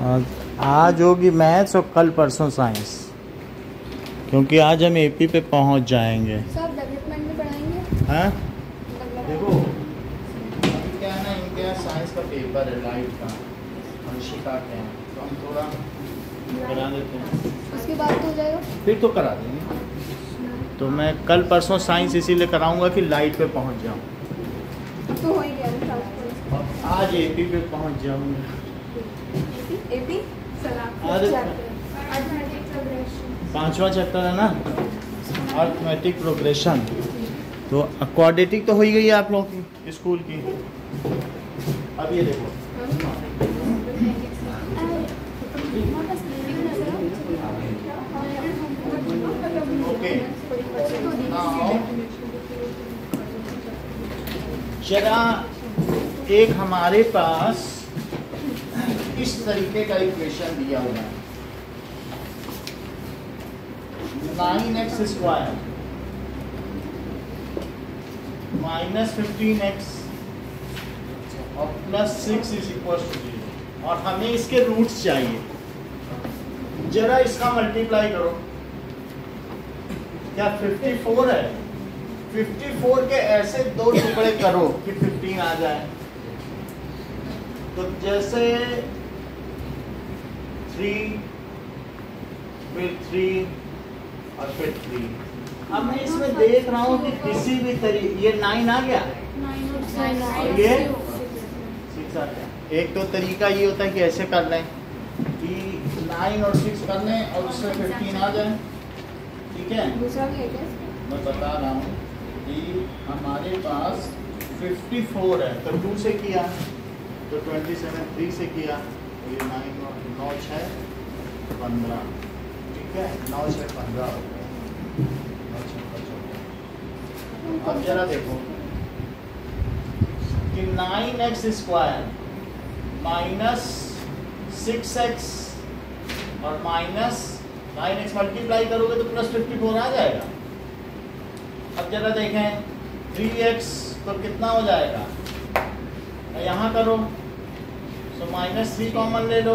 आज होगी मैथ्स और कल परसों साइंस, क्योंकि आज हम एपी पे पहुंच जाएंगे। सब डेवलपमेंट में पढ़ाएंगे। हाँ देखो क्या है ना, इनके यहाँ साइंस का पेपर है लाइट का, अंशिका के हैं, तो हम थोड़ा करा देते हैं, उसके बाद तो हो जाएगा, फिर तो करा देंगे। तो मैं कल परसों साइंस इसीलिए कराऊंगा कि लाइट पे पहुंच जाऊँ। तो हो ही गया आज एपी पे पहुंच जाऊंगा। एपी पांचवा चैप्टर है ना, अर्थमेटिक प्रोग्रेशन। तो क्वाड्रेटिक तो हो ही गई है आप लोगों की स्कूल की। अब ये देखो ओके, जरा एक हमारे पास इस तरीके का इक्वेशन दिया हुआ है, 9x स्क्वायर माइनस 15x और प्लस 6 इज इक्वल टू 0, और हमें इसके रूट्स चाहिए। जरा इसका मल्टीप्लाई करो, क्या 54 है? 54 के ऐसे दो टुकड़े करो कि 15 आ जाए। तो जैसे 3 फिर 3 और फिर 3। अब मैं इसमें देख रहा हूँ कि किसी भी तरीके ये 9 आ गया और ये 6 आ गया। एक तो तरीका ये होता है कि ऐसे कर लें कि 9 और 6 कर लें और उससे 15 आ जाए, ठीक है। दूसरा भी है क्या? मैं बता रहा हूँ कि हमारे पास 54 है, तो 2 से किया, तो 27 3 से किया, तो ये 9 6 15, ठीक है, 9 6 15 हो गया, 9 6 15। अब जरा देखो कि 9x स्क्वायर माइनस 6x और माइनस 9x मल्टीप्लाई करोगे तो प्लस 54 आ जाएगा। अब जरा देखें 3x तो कितना हो जाएगा, यहाँ करो तो माइनस 3 कॉमन ले लो,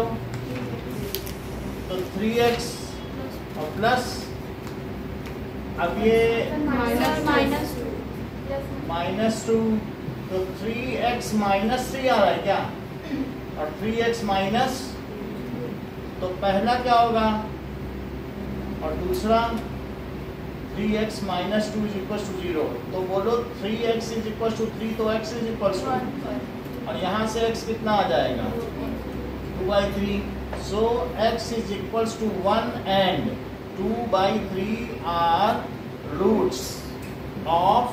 तो 3x और प्लस, अब ये माइनस 2, तो 3x माइनस 3 आ रहा है क्या, और 3x माइनस, तो पहला क्या होगा और दूसरा 3x minus 2 is equal to 0। तो बोलो 3x इज इक्वल टू 3, तो x इज इक्वल टू, और यहाँ से x कितना आ जाएगा 2/3। So x is equal to 1 and 2/3 are roots of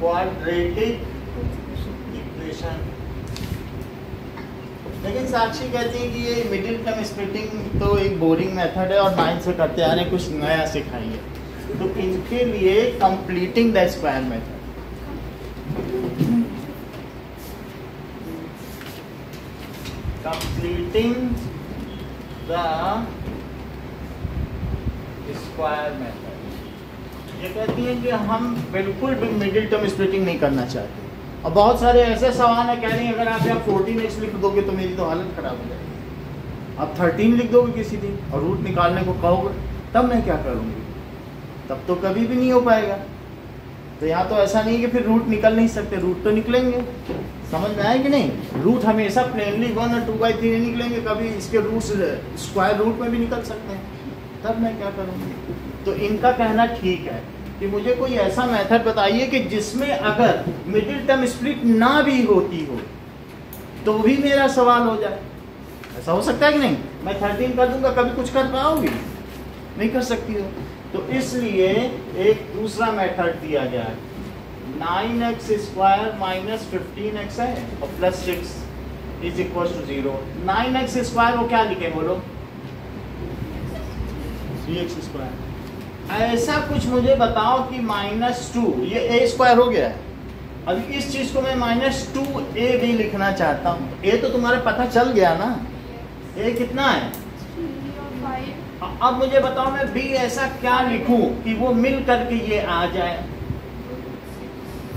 quadratic equation. लेकिन साक्षी कहती है कि ये मिडिल टर्म स्प्लिटिंग तो एक बोरिंग मेथड है और 9 से करते आ रहे हैं, कुछ नया सिखाइए। तो इनके लिए completing the square method, completing the square method, ये कहती है कि हम बिल्कुल भी मिडिल टर्म स्प्लिटिंग नहीं करना चाहते। और बहुत सारे ऐसे सवाल है, कह रही हैं अगर आप यहाँ 14x लिख दोगे तो मेरी तो हालत खराब हो जाएगी। आप 13 लिख दोगे किसी दिन और रूट निकालने को कहोगे, तब मैं क्या करूँगी, तब तो कभी भी नहीं हो पाएगा। तो यहाँ तो ऐसा नहीं कि फिर रूट निकल नहीं सकते, रूट तो निकलेंगे। समझ में आया कि नहीं, रूट हमेशा प्लेनली 1 और 2/3 नहीं निकलेंगे, कभी इसके रूट्स स्क्वायर रूट में भी निकल सकते हैं, तब मैं क्या करूँगी। तो इनका कहना ठीक है कि मुझे कोई ऐसा मेथड बताइए कि जिसमें अगर मिडिल टर्म स्प्लिट ना भी होती हो तो भी मेरा सवाल हो जाए। ऐसा हो सकता है कि नहीं, मैं 13 कर दूंगा, कभी कुछ कर पाओगी, नहीं कर सकती हो। तो इसलिए एक दूसरा मेथड दिया गया है, 9x स्क्वायर माइनस 15x है और plus 6 is equal to 0। 9x square को क्या लिखे बोलो, 3x स्क्वायर। ऐसा कुछ मुझे बताओ कि -2, ये a स्क्वायर हो गया है। अब इस चीज को मैं -2a भी लिखना चाहता हूँ, a तो तुम्हारे पता चल गया ना, a कितना है। अब मुझे बताओ मैं b ऐसा क्या लिखूं कि वो मिल करके ये आ जाए।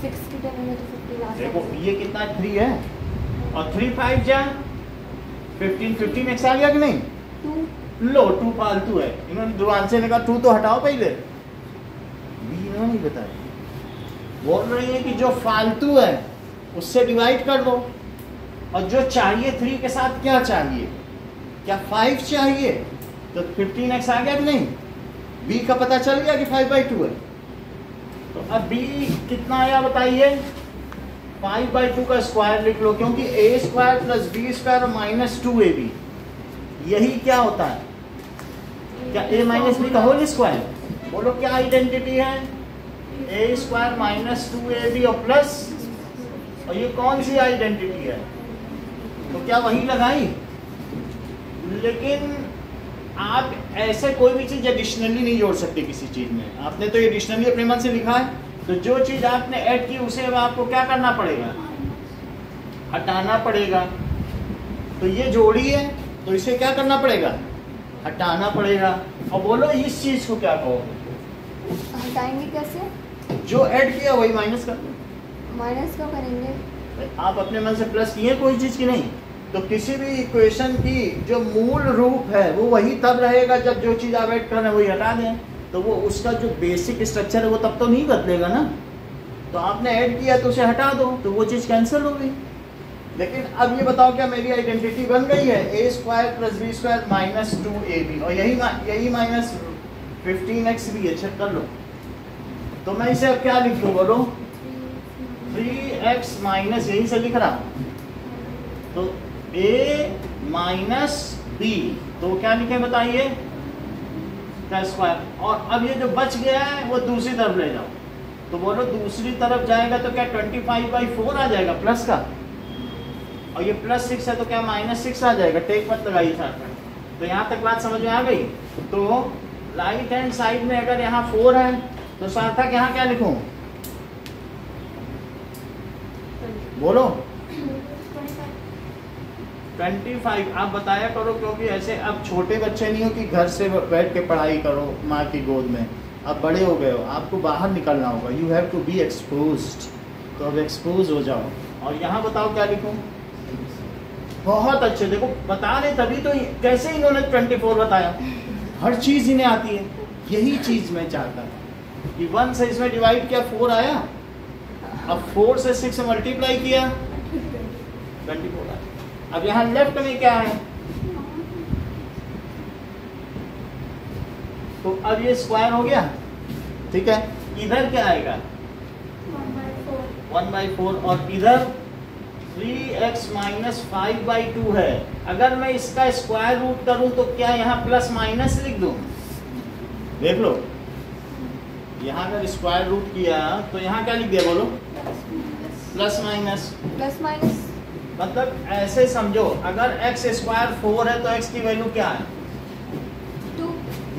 6 की टर्म में तो 50 देखो ये कितना 3 है और 3 5 जा 15 एक्स आ गया कि नहीं? 2 लो 2 फालतू है, इन्होंने ध्रुवांश ने कहा 2 तो हटाओ पहले, बी इन्होंने नहीं बताया। बोल रही है कि जो फालतू है उससे डिवाइड कर दो, और जो चाहिए 3 के साथ क्या चाहिए, क्या 5 चाहिए, तो 15x आ गया कि नहीं? b का पता चल गया कि 5/2 है। तो अब b कितना आया बताइए? 5/2 का स्क्वायर लिख लो, क्योंकि a² + b² माइनस 2ab यही क्या होता है? क्या a माइनस b का होल स्क्वायर? बोलो क्या आइडेंटिटी है? a² माइनस 2ab और प्लस, और ये कौन सी आइडेंटिटी है? तो क्या वही लगाई? लेकिन आप ऐसे कोई भी चीज एडिशनली नहीं जोड़ सकते किसी चीज में। आपने तो एडिशनली अपने मन से लिखा है, तो जो चीज आपने ऐड की उसे अब आपको क्या करना पड़ेगा? हटाना पड़ेगा। तो ये जोड़ी है तो इसे क्या करना पड़ेगा? हटाना पड़ेगा। और बोलो इस चीज को क्या कहोगे? हटाएंगे कैसे? जो ऐड किया वही माइनस कर दो। माइनस क्यों करेंगे? आप अपने मन से प्लस किए कोई चीज की नहीं, तो किसी भी इक्वेशन की जो मूल रूप है वो वही तब रहेगा जब जो चीज आप ऐड कर रहे हैं वही हटा दें, तो वो उसका जो बेसिक स्ट्रक्चर है वो तब तो नहीं बदलेगा ना। तो आपने ऐड किया तो उसे हटा दो, तो वो चीज कैंसिल हो गई। लेकिन अब ये बताओ क्या मेरी आइडेंटिटी बन गई है? a² + b² माइनस 2ab, और यही माइनस 15x भी है, चेक कर लो। तो मैं इसे अब क्या लिख दूं बोलो? 3x माइनस, यही से लिख रहा हूं, तो a माइनस b, तो क्या लिखे बताइए? का स्क्वायर। और अब ये जो बच गया है वो दूसरी तरफ ले जाओ, तो बोलो दूसरी तरफ जाएगा तो क्या 25/4 आ जाएगा प्लस का, और ये +6 है तो क्या -6 आ जाएगा। टेक मत लगाइए साथ में। तो यहाँ तक बात समझ में आ गई? तो राइट हैंड साइड में अगर यहाँ 4 है तो सार्थक यहाँ क्या लिखूं? बोलो 25। आप बताया करो, क्योंकि ऐसे अब छोटे बच्चे नहीं हो कि घर से बैठ के पढ़ाई करो माँ की गोद में। अब बड़े हो गए हो, आपको बाहर निकलना होगा। You have to be exposed, तो अब एक्सपोज हो जाओ। और यहाँ बताओ क्या लिखूं? बहुत अच्छे, देखो बता रहे तभी तो। कैसे इन्होंने 24 बताया? हर चीज इन्हें आती है। यही चीज मैं चाहता था कि 1 से इसमें डिवाइड किया 4 आया, अब 4 से 6 मल्टीप्लाई किया 24 आया। अब यहाँ लेफ्ट में क्या है? तो अब ये स्क्वायर हो गया, ठीक है। इधर क्या आएगा? 1/4, और इधर 3x माइनस 5/2 है। अगर मैं इसका स्क्वायर रूट करूं तो क्या यहाँ प्लस माइनस लिख दूं? देख लो, यहाँ अगर स्क्वायर रूट किया तो यहाँ क्या लिख दिया बोलो? Plus minus. प्लस माइनस मतलब ऐसे समझो, अगर x² 4 है तो x की वैल्यू क्या है? 2।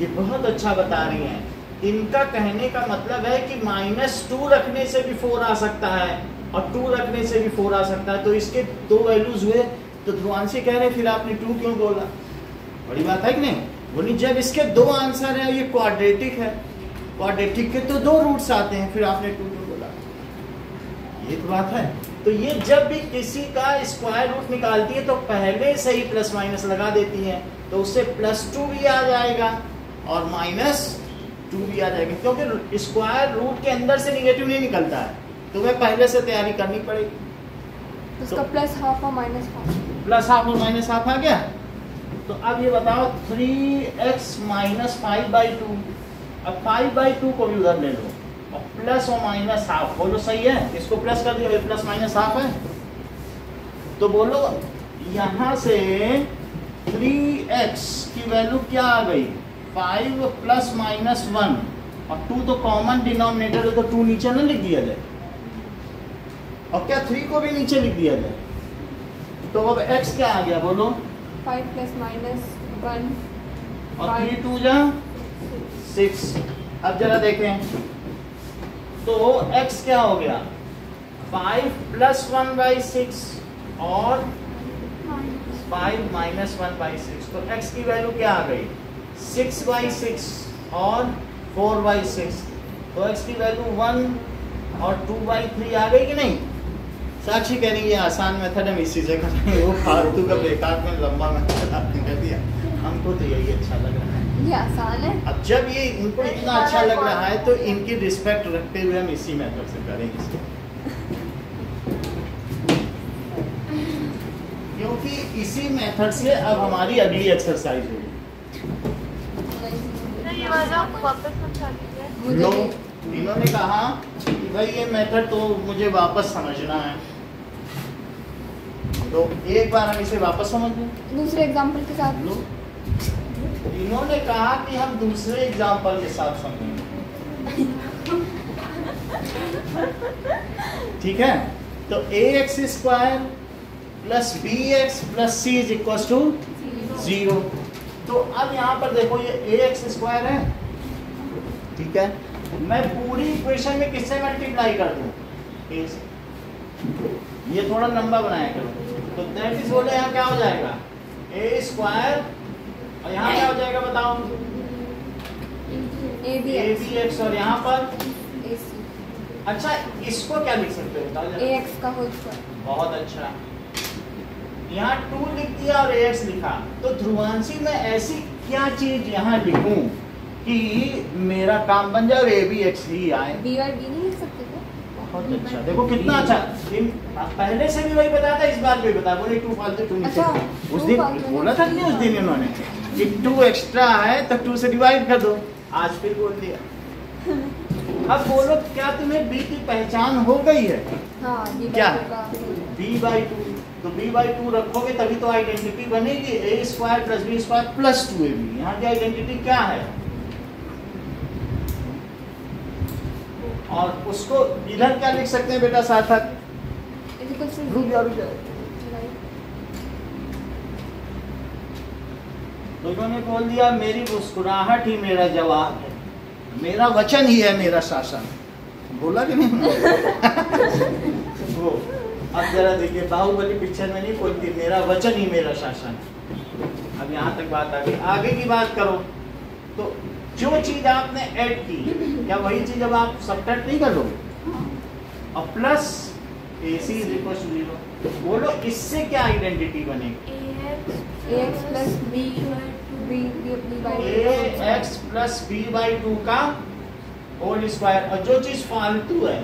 ये बहुत अच्छा बता रही हैं। इनका कहने का मतलब है कि -2 रखने से भी 4 आ सकता है और 2 रखने से भी 4 आ सकता है। तो इसके 2 वैल्यूज हुए, तो ध्रुवांशी कह रहे फिर आपने 2 क्यों बोला? बड़ी बात है कि नहीं? बोली जब इसके 2 आंसर है, ये क्वाड्रेटिक है, क्वाड्रेटिक के तो 2 रूट्स आते हैं, फिर आपने 2 क्यों बोला? ये तो बात है। तो ये जब भी किसी का स्क्वायर रूट निकालती है तो पहले से ही प्लस माइनस लगा देती है, तो उससे +2 भी आ जाएगा और -2 भी आ जाएगा, क्योंकि स्क्वायर रूट के अंदर से निगेटिव नहीं निकलता है, तो वह पहले से तैयारी करनी पड़ेगी। उसका +½ और -½ +½ और -½ आ गया। तो अब ये बताओ 3x माइनस 5/2, अब 5/2 को भी उधर ले लो और प्लस और -½ बोलो सही है? इसको प्लस कर दिया, प्लस माइनस ½ है। तो बोलो यहाँ से 3x की वैल्यू क्या आ गई? 5 + -1, और 2 तो कॉमन डिनोमिनेटर है, तो 2 नीचे ना लिख दिया जाए, और क्या 3 को भी नीचे लिख दिया जाए। तो अब x क्या आ गया बोलो? 5 + -1 और 3 2 जा 6। अब जरा देखें तो x क्या हो गया? 5 + 1/6 और 5 - 1/6, तो x की वैल्यू क्या आ गई? 6/6 और 4/6, तो x की वैल्यू 1 और 2/3 आ गई कि नहीं? साक्षी कह रही है ये आसान मेथड हम इसी से करेंगे, वो फालतू का बेकार में लंबा मेथड आपने कर दिया। हमको तो यही अच्छा लग रहा है। ये आसान है। अब जब ये इनको इतना अच्छा लग रहा है तो इनकी रिस्पेक्ट रखते हुए हम इसी मेथड से करेंगे, क्योंकि इसी मेथड से अब हमारी अगली एक्सरसाइज होगी। ये वाला वापस समझा दीजिए। लो, इन्होंने कहा कि भाई ये मेथड तो मुझे वापस समझना है, तो एक बार हम इसे वापस समझ लें। दूसरे एग्जांपल के साथ। लो, इन्होंने कहा कि हम दूसरे एग्जाम्पल के साथ समझेंगे, ठीक है। तो ax square plus bx plus c is equal to 0। तो अब यहाँ पर देखो ये ax स्क्वायर है, ठीक है। मैं पूरी इक्वेशन में किससे मल्टीप्लाई कर दूं? a से। ये थोड़ा लंबा बनाया करो, तो दैट इज बोले यहाँ क्या हो जाएगा a स्क्वायर, और यहाँ क्या हो जाएगा बताओ? abx, और यहाँ पर AC अच्छा इसको क्या लिख सकते हो बताओ जरा? AX का होल स्क्वायर। बहुत अच्छा, यहाँ 2 लिख दिया और ax लिखा, तो ध्रुवांशी में ऐसी क्या चीज यहाँ लिखूं कि मेरा काम बन जाए और a भी x ही आए? B और B नहीं लिख सकते थे? बहुत अच्छा, देखो कितना अच्छा। पहले से भी वही बताया था, इस बार भी बताया, बोले 2 फालतू 2 नीचे। अच्छा, उस 2 दिन फालतू बोला था नहीं, उस दिन इन्होंने कि 2 एक्स्ट्रा है तो 2 से डिवाइड कर दो, आज फिर बोल दिया। अब बोलो क्या तुम्हें b की पहचान हो गई है? हाँ, B क्या? का b/2, तो b/2 रखोगे तभी तो आइडेंटिटी बनेगी, a square plus b square plus 2ab। यहाँ की आइडेंटिटी क्या है? और उसको इधर क्या लिख सकते हैं बेटा साथ साथ? रुक जा रुक जा। तो इन्होंने बोल दिया मेरी मुस्कुराहट ही मेरा जवाब है, मेरा वचन ही है मेरा शासन। बोला कि नहीं? वो अब जरा देखिए, बाहुबली पिक्चर में नहीं बोलती मेरा वचन ही मेरा शासन। अब यहाँ तक बात आ गई, आगे की बात करो। तो जो चीज आपने ऐड की, क्या वही चीज अब आप सब्ट्रैक्ट नहीं कर लोगे? और plus AC is equal to 0। बोलो इससे क्या आइडेंटिटी बनेगी? AX plus B ax plus b/2 का होल स्क्वायर, और जो चीज फालतू है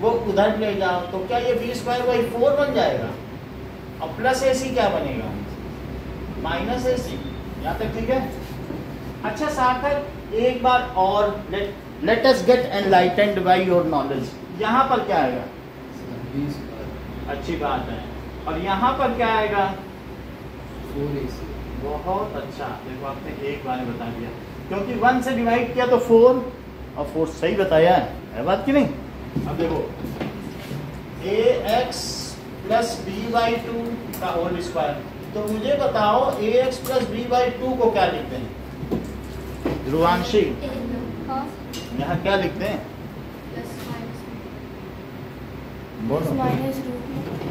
वो उधर ले जाओ, तो क्या ये b स्क्वायर वही 4 बन जाएगा, और प्लस AC क्या बनेगा? Minus AC। यहाँ तक ठीक है? अच्छा सार्थक एक बार और, let us gate enlightened by your knowledge. यहाँ पर क्या आएगा? अच्छी बात है। और यहाँ पर क्या आएगा? 4AC। बहुत अच्छा, देखो आपने एक बार में बता दिया, क्योंकि 1 से डिवाइड किया तो 4, और 4 सही बताया है बात कि नहीं? अब देखो ax प्लस b/2 का होल स्क्वायर, तो मुझे बताओ ax प्लस b/2 को क्या लिखते हैं? ध्रुवांशी हाँ, यहाँ क्या लिखते हैं? बोलो।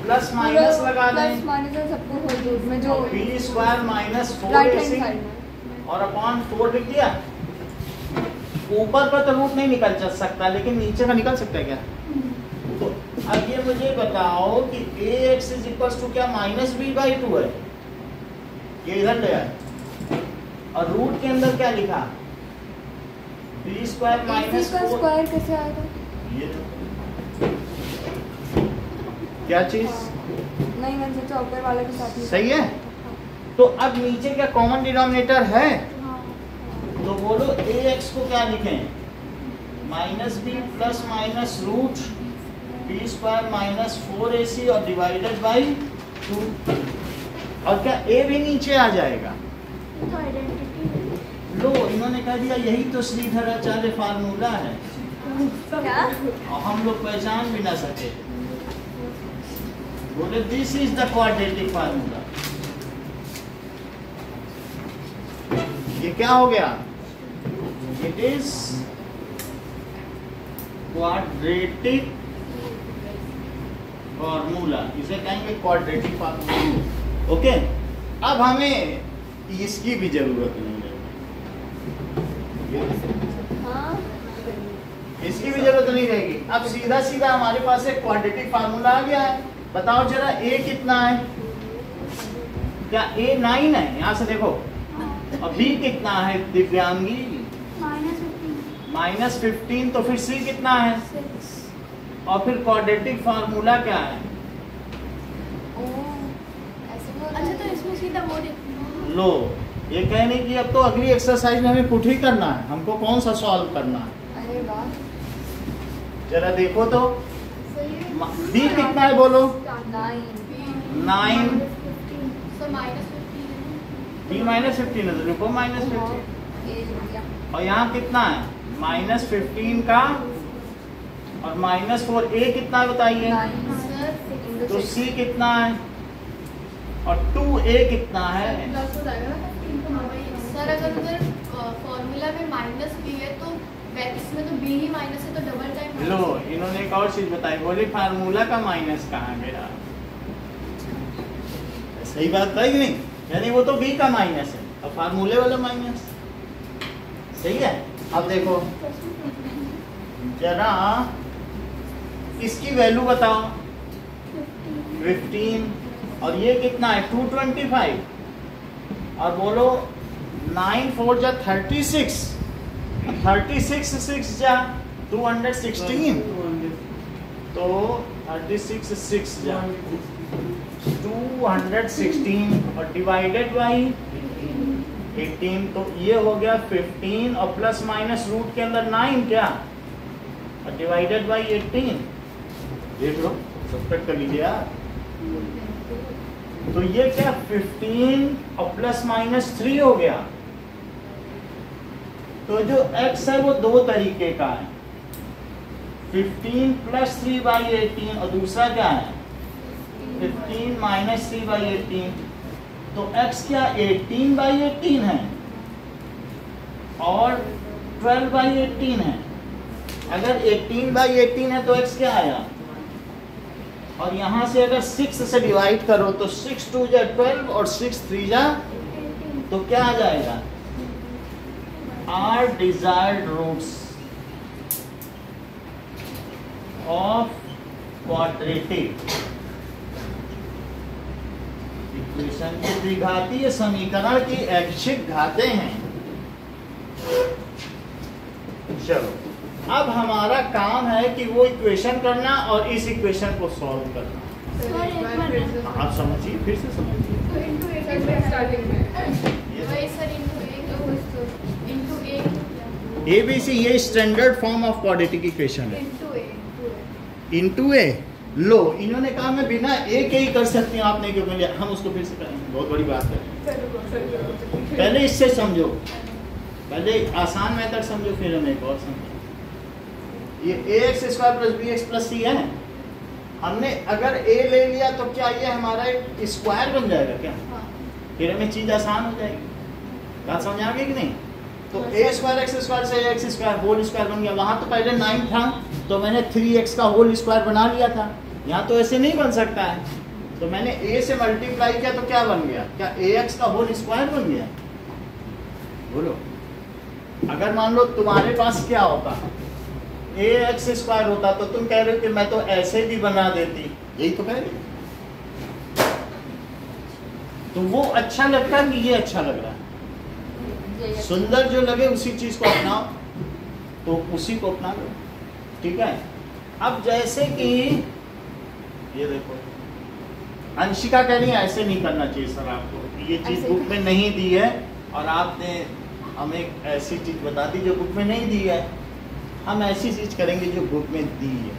प्लस माइनस लगा प्लस दें, माइनस सबको होल रूट में जो b square minus right hand 4ac side में। और अपॉन 4 लिख दिया। ऊपर का तो रूट नहीं निकल सकता, लेकिन नीचे का निकल सकता है क्या? तो अब ये मुझे बताओ कि ax इज इक्वल टू क्या माइनस b/2 है, ये इधर ले आए, और रूट के अंदर क्या लिखा? b स्क्वायर माइनस का 4। स्क्वायर कैसे आएगा? ये क्या चीज? नहीं, मैंने सोचा ऊपर वाले के साथ ही। सही है। तो अब नीचे क्या कॉमन डिनोमिनेटर है? तो बोलो ax को क्या लिखें? Minus b plus minus root b square minus 4ac और डिवाइडेड बाई 2। और क्या a भी नीचे आ जाएगा? लो, इन्होंने कह दिया यही तो श्रीधराचार्य फार्मूला है, क्या? और हम लोग पहचान भी ना सके। बोले this is the quadratic formula. ये क्या हो गया? इट इज क्वाड्रेटिक फार्मूला, इसे कहेंगे क्वाड्रेटिक फार्मूला। ओके, अब हमें इसकी भी जरूरत नहीं है, हाँ, इसकी भी जरूरत नहीं रहेगी। अब सीधा सीधा हमारे पास एक क्वाड्रेटिक फार्मूला आ गया है, बताओ जरा ए कितना है? क्या ए 9 है? यहाँ से देखो। और बी कितना है दिव्यांगी? -15। तो फिर सी कितना है? और फिर क्वाड्रेटिक फार्मूला क्या है? अच्छा तो इसमें सीधा वो देखना। लो, ये कहने की अब तो अगली एक्सरसाइज में हमें पुट ही करना है, हमको कौन सा सॉल्व करना है। अरे वाह, जरा देखो तो बी कितना है बोलो? 9। बी -15 है तो लिखो -15। और यहाँ कितना है? -15 का और -4। ए कितना है बताइए? तो सी कितना है? और 2a कितना है? सर अगर उधर फॉर्मूला में माइनस बी है तो इसमें तो बी ही माइनस है तो डबल टाइम। लो, इन्होंने एक और चीज बताई, बोले फार्मूला का माइनस कहाँ गया? सही बात है कि नहीं? यानी वो तो बी का माइनस है और फार्मूले वाला माइनस। सही है। अब देखो जरा इसकी वैल्यू बताओ। 15 और ये कितना है? 225। और बोलो 9 4 जा 36, 36 6 जा 216। तो 36 6 जा 216 और डिवाइडेड बाई 18। तो ये हो गया 15 और प्लस माइनस रूट के अंदर 9 क्या और डिवाइडेड बाई 18। देख लो, सब्ट्रैक्ट कर लीजिए यार। तो ये क्या 15 और प्लस माइनस 3 हो गया। तो जो x है वो दो तरीके का है, 15 प्लस 3 बाई 18 और दूसरा क्या है 15 माइनस 3 बाई 18। तो x क्या 18 बाई 18 है और 12 बाई 18 है। अगर 18 बाई 18 है तो x क्या आया? और यहां से अगर 6 से डिवाइड करो तो 6 2 जा 12 और 6 3 जा तो क्या आ जाएगा? Are desired roots of quadratic equation के द्विघातीय समीकरण की ऐच्छिक घातें हैं। चलो, अब हमारा काम है कि वो इक्वेशन करना और इस इक्वेशन को सॉल्व करना। आप समझिए, फिर से समझिए। ABC ये standard form of quadratic equation है। इनटू ए। लो, इन्होंने कहा मैं बिना ए के ही कर सकती हूँ, आपने क्यों लिया? हम उसको फिर से करेंगे, बहुत बड़ी बात है। पहले इससे समझो, पहले आसान मेथड समझो, फिर हम एक और समझो। ये ax² plus bx plus c है। हमने अगर a ले लिया तो क्या ये हमारा एक स्क्वायर बन जाएगा क्या? फिर हमें चीज आसान हो जाएगी। बात समझ आ गई कि नहीं? तो a² x² से x² होल स्क्वायर बन गया। वहां तो पहले 9 था तो मैंने 3x का होल स्क्वायर बना लिया था। यहाँ तो ऐसे नहीं बन सकता है, तो मैंने a से मल्टीप्लाई किया तो क्या बन गया? क्या ax का होल स्क्वायर बन गया? बोलो, अगर मान लो तुम्हारे पास क्या होता, ax² होता तो तुम कह रहे हो कि मैं तो ऐसे भी बना देती, यही तो कह रही। तो वो अच्छा लगता है कि ये अच्छा लग रहा है? सुंदर जो लगे उसी चीज को अपनाओ, तो उसी को अपना लो। ठीक है। अब जैसे कि ये देखो, अंशिका कह रही है ऐसे नहीं करना चाहिए सर, आपको ये चीज बुक में नहीं दी है और आपने हमें एक ऐसी चीज बता दी जो बुक में नहीं दी है। हम ऐसी चीज करेंगे जो बुक में दी है।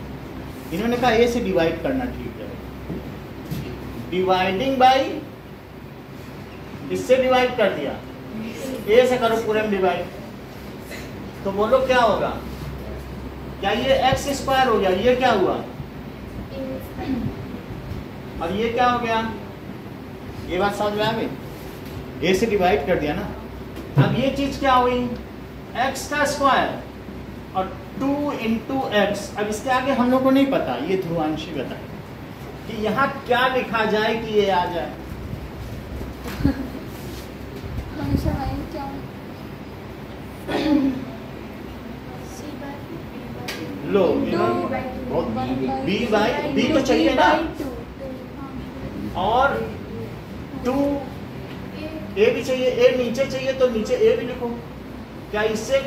इन्होंने कहा ए से डिवाइड करना ठीक है, डिवाइडिंग बाई, इससे डिवाइड कर दिया, ए से करो पूरे में डिवाइड। तो बोलो क्या होगा? क्या ये x² हो गया? ये क्या हुआ? और ये क्या हो गया? ये बात समझ में आ गई? ए से डिवाइड कर दिया ना। अब ये चीज क्या हुई? x का स्क्वायर और 2 into x। अब इसके आगे हम लोग को नहीं पता, ये ध्रुवांशी बताए कि यहाँ क्या लिखा जाए कि ये आ जाए। लो, बी तो चाहिए ना, और 2 ए भी चाहिए, ए नीचे चाहिए तो नीचे ए भी लिखो। क्या इससे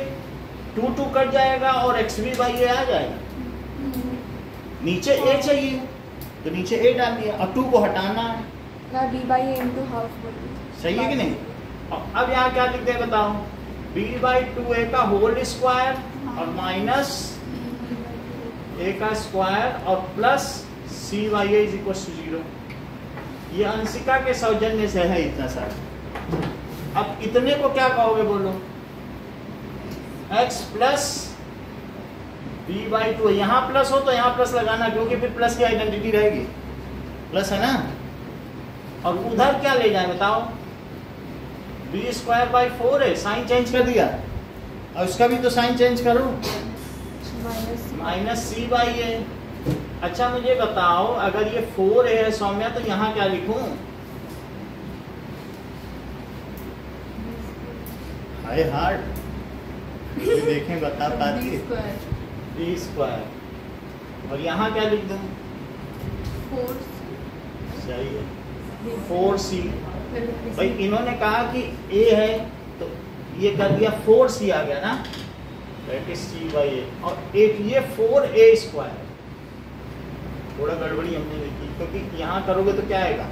2 कट जाएगा और एक्स बी बाई ए आ जाएगा? नीचे ए चाहिए तो नीचे ए डाल दिया, अब 2 को हटाना है। b by a into half सही है कि नहीं? अब यहाँ क्या लिख दे बताओ, b बाई 2a का होल स्क्वायर और माइनस a का स्क्वायर और plus c by a is equal to 0। ये अंशिका के सौजन्य से है इतना सारा। अब इतने को क्या कहोगे बोलो? x plus b by 2। यहाँ प्लस हो तो यहाँ प्लस लगाना, क्योंकि फिर प्लस की आइडेंटिटी रहेगी, प्लस है ना। और उधर क्या ले जाए बताओ? बी स्क्वायर बाई 4 है, साइन चेंज कर दिया और उसका भी तो साइन चेंज करो, माइनस सी बाई ए। अच्छा मुझे बताओ, अगर ये 4 है सौम्या तो यहाँ क्या लिखूं? हाय हार्ड देखें बता पाती बी स्क्वायर और यहाँ क्या लिख दूं? 4 सही है 4c। भाई इन्होंने कहा कि a है तो ये कर दिया 4c आ गया ना, दैट इज c बाई ए। और एक ये 4a स्क्वायर, थोड़ा गड़बड़ी हमने देखी, क्योंकि यहाँ करोगे तो क्या आएगा?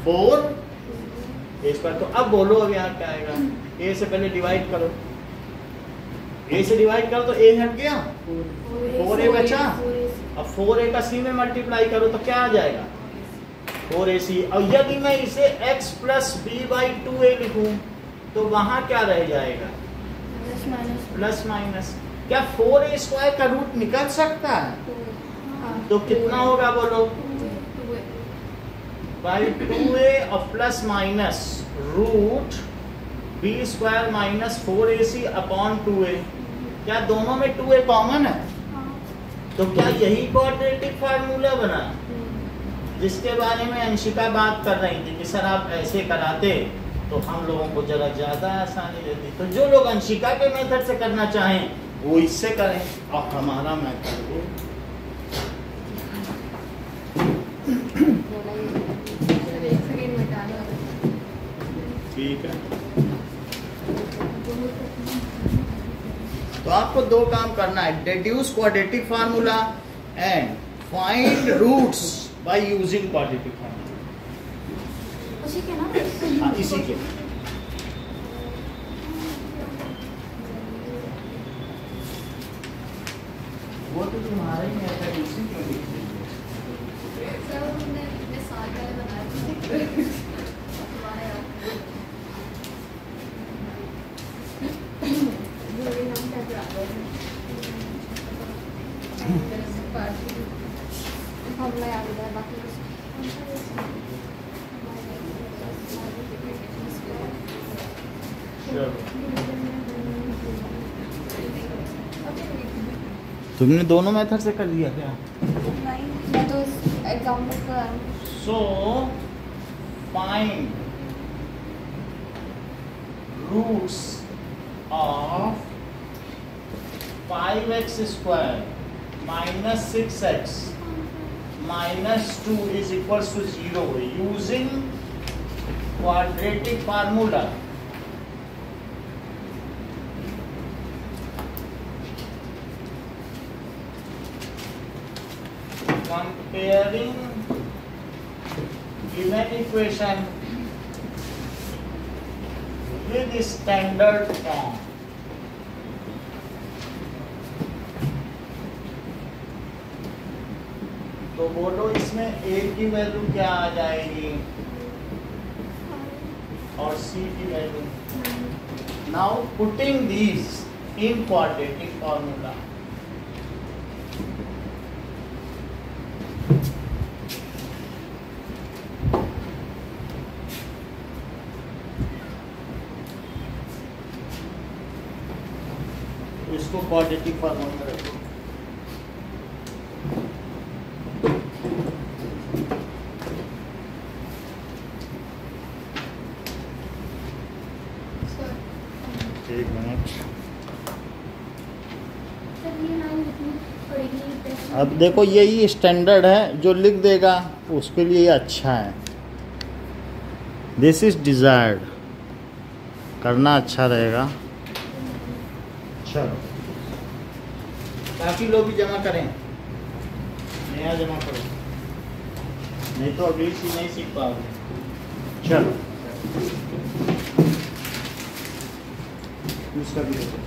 4a square. तो अब बोलो अब यहाँ क्या आएगा? a से पहले डिवाइड करो, a से डिवाइड करो तो a हट गया, 4a बचा। अब 4a का c में मल्टीप्लाई करो तो क्या आ जाएगा? 4ac। और यदि मैं इसे x plus B by 2a लिखूं तो वहां क्या रह जाएगा? Plus minus. क्या 4a स्क्वायर का रूट निकल सकता है? तो कितना होगा बोलो? बाई 2a और plus minus root B square minus 4ac upon 2a। क्या दोनों में 2a कॉमन है? तो क्या यही क्वाड्रेटिक फार्मूला बना जिसके बारे में अंशिका बात कर रही थी कि सर आप ऐसे कराते तो हम लोगों को जरा ज्यादा आसानी रहती। तो जो लोग अंशिका के मेथड से करना चाहें वो इससे करें और हमारा मेथड वो। ठीक है, तो आपको 2 काम करना है, deduce quadratic formula and find roots by using quadratic formula. उसी के ना? हाँ इसी के। वो तो तुम्हारा ही है, उसी क्यों लिख रही हो? सर हमने इतने साल पहले बनाया था। तुम्हारे हमला याद है बाकी तुमने दोनों मेथड से कर दिया क्या? नहीं, मैं तो एग्जाम्पल कर। So find roots of 5x square minus 6x minus 2 is equal to 0 using quadratic formula. Comparing given equation with standard form। तो बोलो इसमें a की वैल्यू क्या आ जाएगी और c की value. Now putting these in quadratic formula. इसको quadratic formula में रखो। एक मिनट। अब देखो यही स्टैंडर्ड है, जो लिख देगा उसके लिए अच्छा है। दिस इज डिजायर्ड करना अच्छा रहेगा। चलो बाकी लोग भी जमा करें, नया जमा करो, नहीं तो अगली चीज नहीं सीख पाओगे। चलो उसका भी देखो।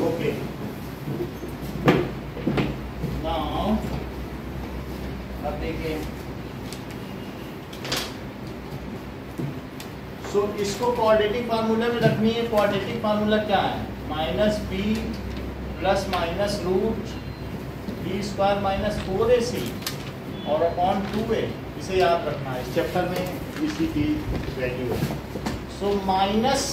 ओके नाउ अब देखिए, सो इसको क्वाड्रेटिक फार्मूला में रखनी है। क्वाड्रेटिक फार्मूला क्या है? Minus B plus minus root B square minus 4ac और अपॉन 2a। इसे याद रखना है, इस चैप्टर में इसी की वैल्यू है। सो माइनस,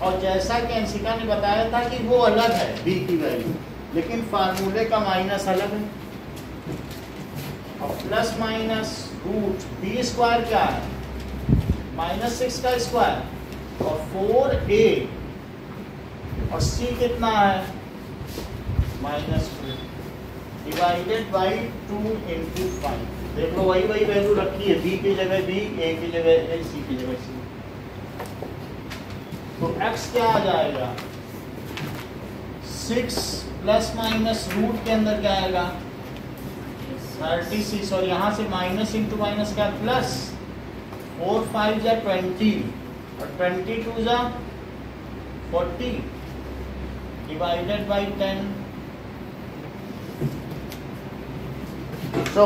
और जैसा कि अंशिका ने बताया था कि वो अलग है b की वैल्यू, लेकिन फार्मूले का माइनस अलग है। और plus minus root B square क्या है? -6 का स्क्वायर और 4a और c कितना है? -2 डिवाइडेड बाई 2 इंटू 5। देख लो वही वैल्यू रखी है, b की जगह b, a की जगह a, c की जगह c। तो x क्या आ जाएगा? 6 प्लस माइनस रूट के अंदर क्या आएगा? 36, और यहाँ से माइनस इंटू माइनस क्या? प्लस। 4 5 जा 20 और 22 जा 40 divided by 10। So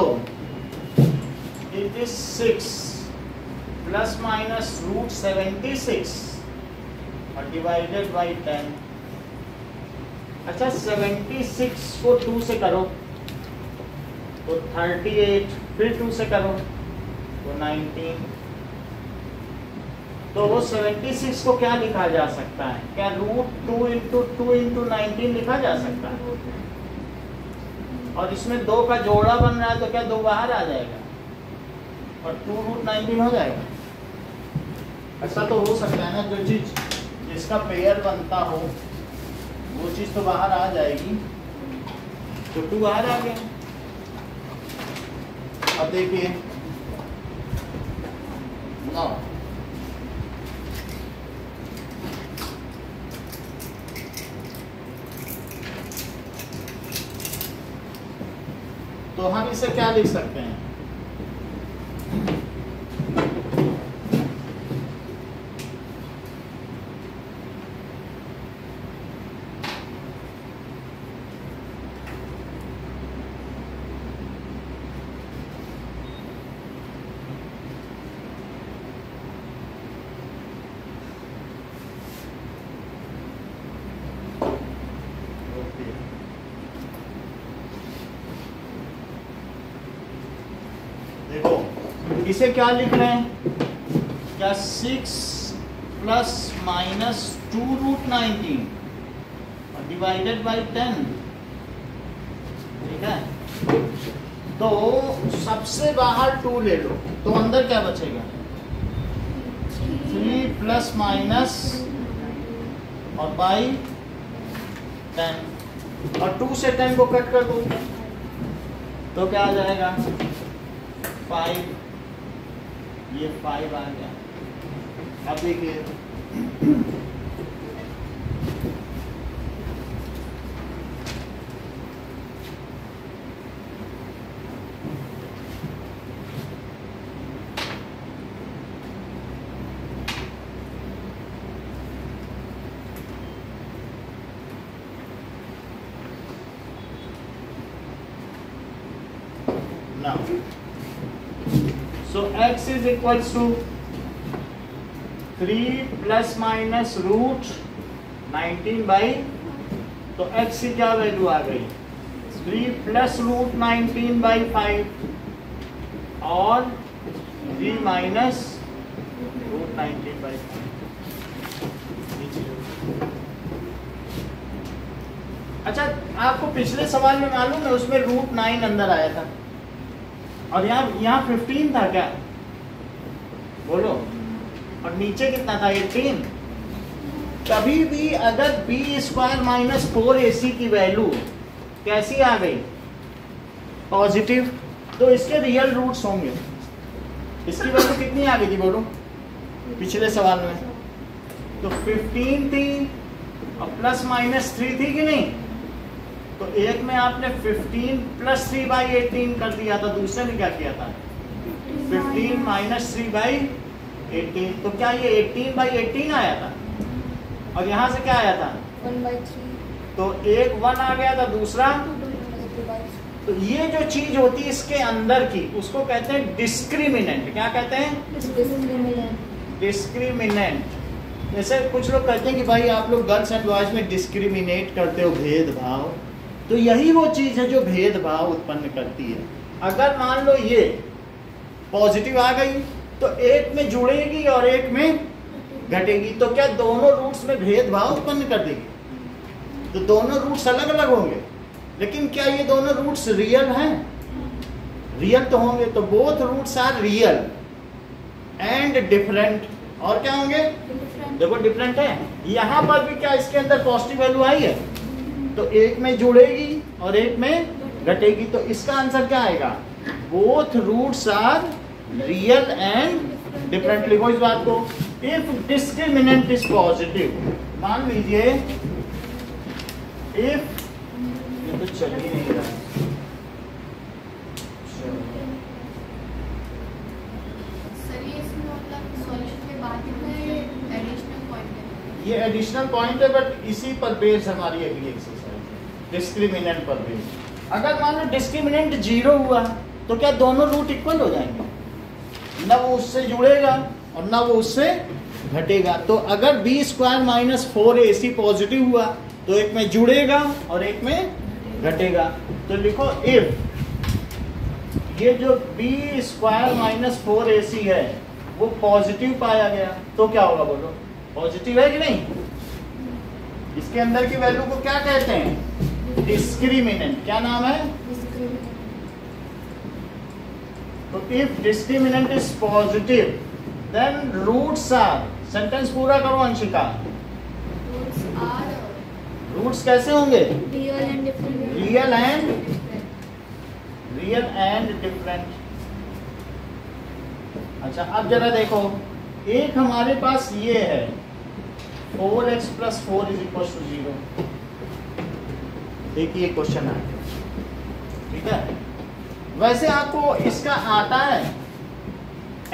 it is 6 plus minus root 76 और डिवाइडेड बाई 10। अच्छा 76 को 2 से करो तो 38, फिर 2 से करो तो 19। तो वो 76 को क्या लिखा जा सकता है? क्या रूट 2 इंटू 2 इंटू 19 लिखा जा सकता है? और इसमें 2 का जोड़ा बन रहा है तो क्या 2 बाहर आ जाएगा और 2 रूट 19 हो जाएगा? ऐसा तो हो सकता है ना, जो चीज जिसका पेयर बनता हो वो चीज तो बाहर आ जाएगी। तो 2 बाहर आ गया। अब देखिए ना, तो हम इसे क्या लिख सकते हैं? देखो इसे क्या लिख रहे हैं? क्या 6 प्लस माइनस 2 रूट 19 और डिवाइडेड बाई 10। ठीक है, तो सबसे बाहर 2 ले लो तो अंदर क्या बचेगा? 3 प्लस माइनस और बाई 10, और 2 से 10 को कट कर दो तो क्या आ जाएगा? 5। ये 5 आ गया। अब देखिए now, so x is equals to 3 plus minus root 19 by, तो x की क्या वैल्यू आ गई? 3 प्लस रूट 19 बाई 5 और 3 माइनस रूट 19 बाई 5। अच्छा, आपको पिछले सवाल में मालूम है उसमें रूट 9 अंदर आया था और यहाँ 15 था क्या? बोलो। और नीचे कितना था? 18। कभी भी अगर बी स्क्वायर माइनस 4ac की वैल्यू कैसी आ गई? पॉजिटिव। तो इसके रियल रूट्स होंगे। इसकी वैल्यू कितनी आ गई थी बोलो पिछले सवाल में? तो 15 थी और प्लस माइनस 3 थी कि नहीं? तो एक में आपने 15 प्लस 3 बाई 18 कर दिया था, दूसरे में क्या किया था? 15 माइनस 3 बाई 18। तो क्या ये 18 बाई 18 आया था? और यहाँ से क्या आया था? 1/3। तो एक 1 आ गया था, दूसरा। तो ये जो चीज होती है इसके अंदर की, उसको कहते हैं डिस्क्रिमिनेंट। क्या कहते हैं? डिस्क्रिमिनेंट। जैसे कुछ लोग कहते हैं कि भाई आप लोग गर्ल्स एंड बॉयज में डिस्क्रिमिनेट करते हो, भेदभाव। तो यही वो चीज है जो भेदभाव उत्पन्न करती है। अगर मान लो ये पॉजिटिव आ गई तो एक में जुड़ेगी और एक में घटेगी, तो क्या दोनों रूट्स में भेदभाव उत्पन्न कर देगी? तो दोनों रूट्स अलग अलग होंगे, लेकिन क्या ये दोनों रूट्स रियल हैं? रियल तो होंगे। तो both roots are real and different. और क्या होंगे? देखो डिफरेंट है। यहाँ पर भी क्या इसके अंदर पॉजिटिव वैल्यू आई है, तो एक में जुड़ेगी और एक में घटेगी। तो इसका आंसर क्या आएगा? Both roots are real and different. लिखो इस बात को। इफ डिस्क्रिमिनेंट इज पॉजिटिव, मान लीजिए इफ, ये तो चल ही नहीं रहा। सर ये इसमें मतलब सॉल्यूशन के बाद में एडिशनल पॉइंट है। ये एडिशनल पॉइंट है, बट इसी पर बेस हमारी अगली एक्सरसाइज, डिस्क्रिमिनेंट पर बेस। अगर मान लो डिस्क्रिमिनेंट 0 हुआ तो क्या दोनों रूट इक्वल हो जाएंगे? ना वो उससे जुड़ेगा और ना वो उससे घटेगा। तो अगर B square minus 4ac positive हुआ तो एक में जुड़ेगा और एक में घटेगा। तो लिखो इफ ये जो बी स्क्वायर माइनस 4ac है वो पॉजिटिव पाया गया तो क्या होगा बोलो? पॉजिटिव है कि नहीं? इसके अंदर की वैल्यू को क्या कहते हैं? डिस्क्रिमिनेंट। क्या नाम है? तो if discriminant is positive then roots are, sentence पूरा करो अंशिका। रूट्स कैसे होंगे? Real and different. Real and different. अच्छा अब जरा देखो, एक हमारे पास ये है 4x plus 4 is equal to 0। देखिए क्वेश्चन आ गया, ठीक है। वैसे आपको इसका आता है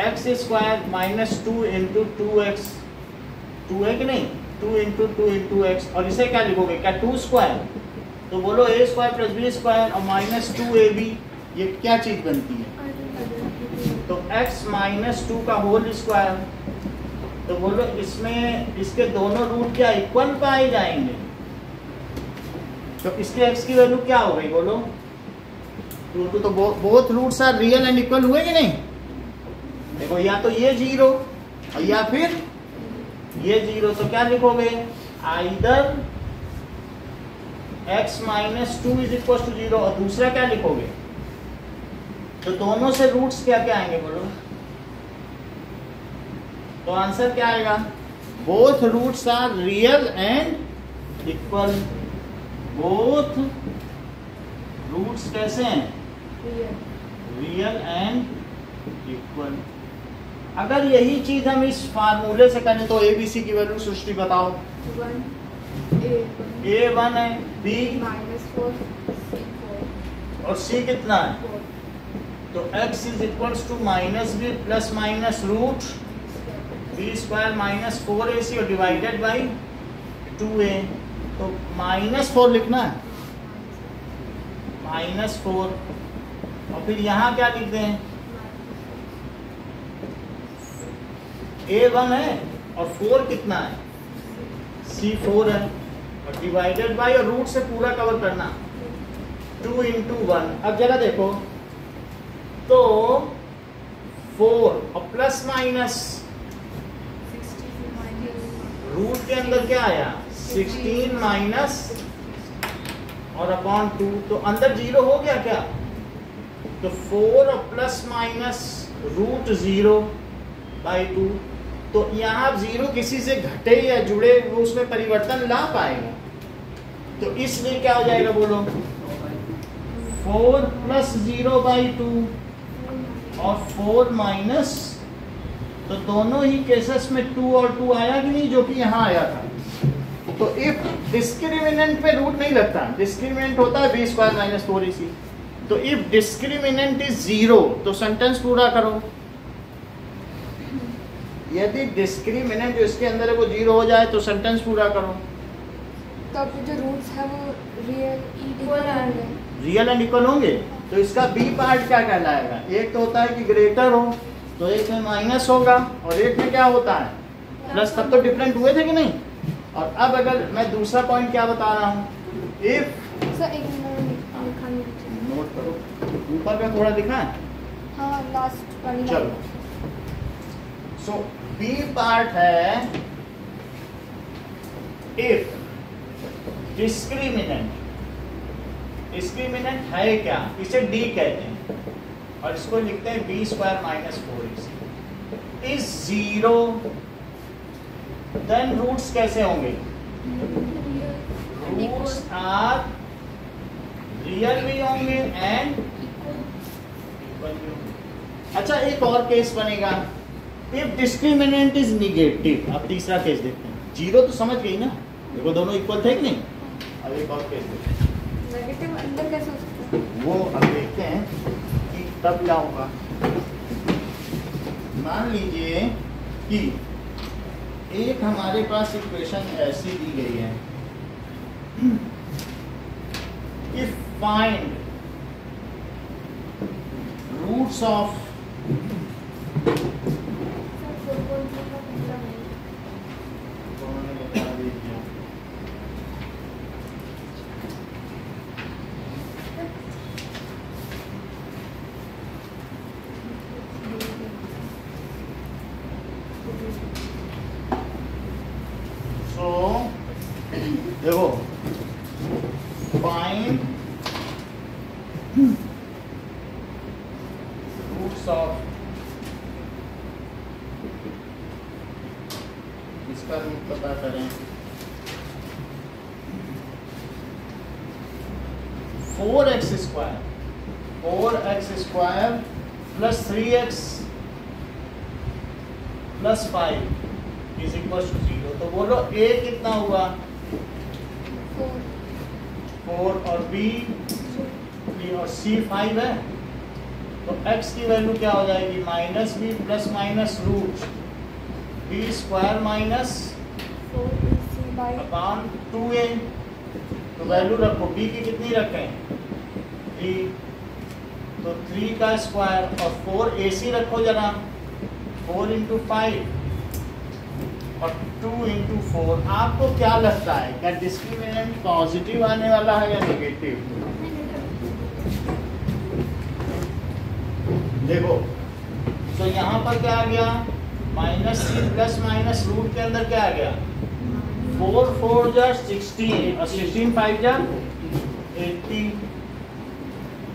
X square minus 2 into 2x, 2 है कि नहीं? 2 इंटू 2 इंटू एक्स। और इसे क्या लिखोगे? क्या 2 स्क्वायर? तो बोलो a square plus B square और माइनस 2ab, ये क्या चीज बनती है? तो x माइनस 2 का होल स्क्वायर। तो बोलो इसमें इसके दोनों रूट क्या इक्वल पाए जाएंगे? तो इसके x की वैल्यू क्या हो गई बोलो? तो both roots are real and equal हुए कि नहीं? देखो या तो ये 0 और या फिर ये 0। तो क्या लिखोगे? Either x minus 2 is equal to 0 और दूसरा क्या लिखोगे? तो दोनों से रूट्स क्या क्या आएंगे बोलो? तो आंसर क्या आएगा? Both roots are real and equal. Both roots कैसे हैं? Real and equal. अगर यही चीज हम इस फार्मूले से करें तो ABC की वैल्यू सृष्टि बताओ। 1 A1 है, B -4 C4 और C कितना है? तो x is equals to minus B plus minus root B square minus 4ac और डिवाइडेड बाई 2a। तो -4 लिखना है, -4। और फिर यहाँ क्या लिखते हैं? A1 है और 4 कितना है? C4 है और डिवाइडेड बाई और रूट से पूरा कवर करना 2 इंटू 1। अब जरा देखो तो 4 और प्लस माइनस रूट के अंदर क्या आया? 16 माइनस और अपॉन 2। तो अंदर 0 हो गया क्या? तो 4 और प्लस माइनस रूट 0 बाई 2। तो यहाँ 0 किसी से घटे या जुड़े वो उसमें परिवर्तन ला पाएगा। तो इसलिए क्या हो जाएगा बोलो? 4 प्लस 0/2 और 4 माइनस, तो दोनों ही केसेस में 2 और 2 आया कि नहीं, जो कि यहाँ आया था। तो इफ डिस्क्रिमिनेंट पे रूट नहीं लगता, डिस्क्रिमिनेंट होता है b² - 4ac। तो इफ डिस्क्रिमिनेंट इज 0 तो सेंटेंस पूरा करो। यदि डिस्क्रिमिनेंट जो इसके अंदर है वो 0 हो जाए तो सेंटेंस पूरा करो। तो अब जो रूट्स है वो रियल इक्वल होंगे। रियल एंड इक्वल होंगे, तो इसका बी पार्ट क्या कहलाएगा? एक तो होता है कि ग्रेटर हो, तो एक में माइनस होगा और एक में क्या होता है प्लस। तब तो डिफरेंट हुए थे कि नहीं। और अब अगर मैं दूसरा पॉइंट क्या बता रहा हूँ, इफ सर एक मिनट नोट करो, ऊपर का थोड़ा दिखा है। हाँ लास्ट वाली चलो, सो बी पार्ट है इफ डिस्क्रिमिनेंट, डिस्क्रिमिनेंट है क्या, इसे डी कहते हैं और इसको लिखते हैं b² - 4ac is 0, then roots कैसे होंगे? रूट्स आर रियल भी होंगे एंड इक्वल भी होंगे। अच्छा, एक और केस बनेगा, इफ डिस्क्रिमिनेंट इज निगेटिव। अब तीसरा केस देखते हैं। 0 तो समझ गई ना, देखो दोनों इक्वल थे कि नहीं। अब एक और केस देखते हैं, नेगेटिव अंदर कैसे हो सकता है? वो अब देखते हैं कि तब क्या होगा। मान लीजिए कि एक हमारे पास इक्वेशन ऐसी दी गई है, इफ फाइंड रूट्स ऑफ देखो, फाइंड रूट्स ऑफ, इसका रूट पता करें, 4x² plus 3x plus 5 is equal to 0। तो बोलो a कितना हुआ? 4 और b 3 और c 5 है। तो x की वैल्यू क्या हो जाएगी? -b plus minus root b² minus 2a। तो वैल्यू रखो, b की कितनी रखें? 3, तो 3 का स्क्वायर और 4ac रखो जरा, 4 × 5 और 2 × 4। आपको क्या लगता है, क्या डिस्क्रिमिनेंट पॉजिटिव आने वाला है या नेगेटिव? देखो, तो यहाँ पर क्या आ गया? -3 प्लस माइनस रूट के अंदर क्या आ गया? 4 4 जा 16 और 16 5 जा 80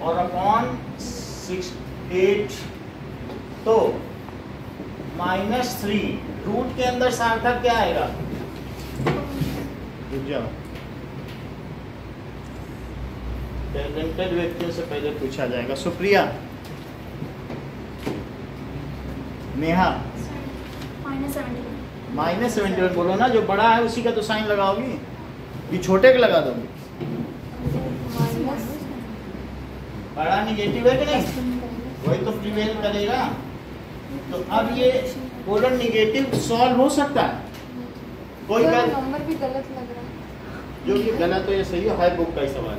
और अपॉन 8। तो -3 रूट के अंदर सार्थक क्या आएगा? रुक जाओ, टैलेंटेड व्यक्तियों से पहले पूछा जाएगा। सुप्रिया, नेहा, -71 बोलो ना, जो बड़ा है उसी का तो साइन लगाओगी, ये छोटे का लगा दोगे? बड़ा निगेटिव है कि नहीं, वही तो प्रिवेल करेगा। तो अब ये बोलो निगेटिव सॉल्व हो सकता है? कोई नंबर भी गलत लग रहा है। जो कि गलत हो या सही हो, हर बुक का ही सवाल है,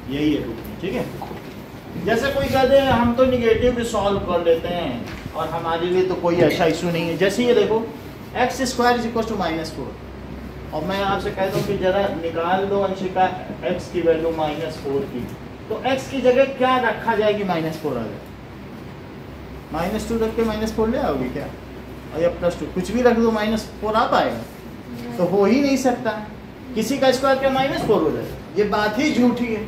यही है बुक में, ठीक है। जैसे कोई कहते हैं हम तो निगेटिव भी सॉल्व कर लेते हैं और हमारे लिए तो कोई ऐसा इशू नहीं है। जैसे ये देखो, x² = -4 और मैं आपसे कहता हूँ कि जरा निकाल दो अंशिका x की वैल्यू -4 की, तो x की जगह क्या रखा जाएगी? -4 आ जाए, -2 रख के -4 ले आओगे क्या? और या +2 कुछ भी रख दो, -4 आ पाएगा? तो हो ही नहीं सकता, किसी का स्क्वायर क्या -4 हो जाए? ये बात ही झूठी है।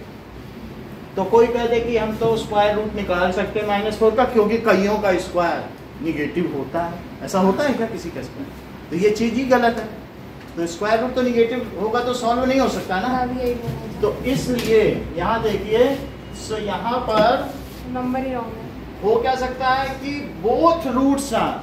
तो कोई कह दे कि हम तो स्क्वायर रूट निकाल सकते हैं -4 का, क्योंकि कईयों का स्क्वायर निगेटिव होता है। ऐसा होता है क्या किसी का स्क्वायर? तो ये चीज़ ही गलत है। तो स्क्वायर रूट तो निगेटिव होगा तो सॉल्व नहीं हो सकता ना। तो इसलिए यहाँ देखिए, सो यहाँ पर नंबर ही रॉन्ग है। हो क्या सकता है कि बोथ रूट्स आर,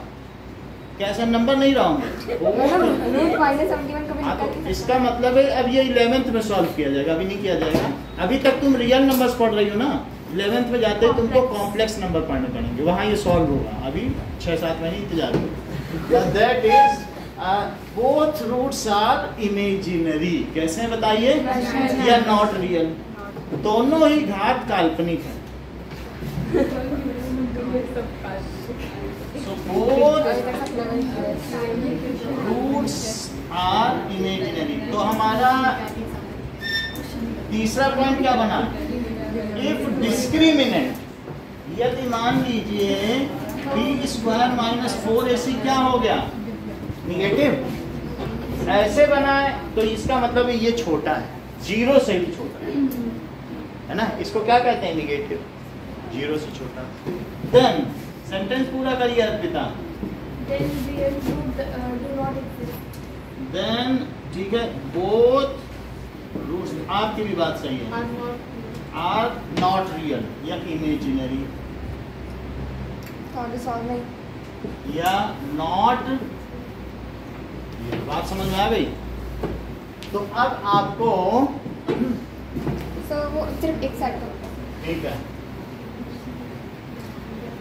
कैसे नंबर नहीं रहा रूट माइनस 71 कभी हाँ, निकाल तो नहीं इसका मतलब है अब ये 11th में सॉल्व किया जाएगा, अभी नहीं किया जाएगा। अभी तक तुम रियल नंबर्स पढ़ रही हो ना, 11th में जाते ही तुमको कॉम्प्लेक्स नंबर पढ़ने पड़ेंगे, वहाँ ये सॉल्व होगा। अभी 6-7 महीने इंतजार करो। That is both roots are imaginary. कैसे हैं बताइए? या नॉट रियल। दोनों ही घात काल्पनिक है। So both roots are imaginary। तो हमारा तीसरा पॉइंट क्या बना? इफ डिस्क्रिमिनेंट, यदि मान लीजिए b स्क्वायर माइनस 4ac क्या हो गया? निगेटिव। ऐसे बना है तो इसका मतलब है ये छोटा है, 0 से भी छोटा है ना? इसको क्या कहते हैं? निगेटिव, 0 से छोटा। देन सेंटेंस पूरा करिए Arpita. Then real root do not exist. Then ठीक है, बोथ रूट्स, आपकी भी बात सही है, Are not are not real या इमेजिनरी सॉल्व सॉल्व नहीं। या नॉट, ये बात समझ में आ गई? तो अब आपको सो वो सिर्फ एक साइड का होता है। ठीक है,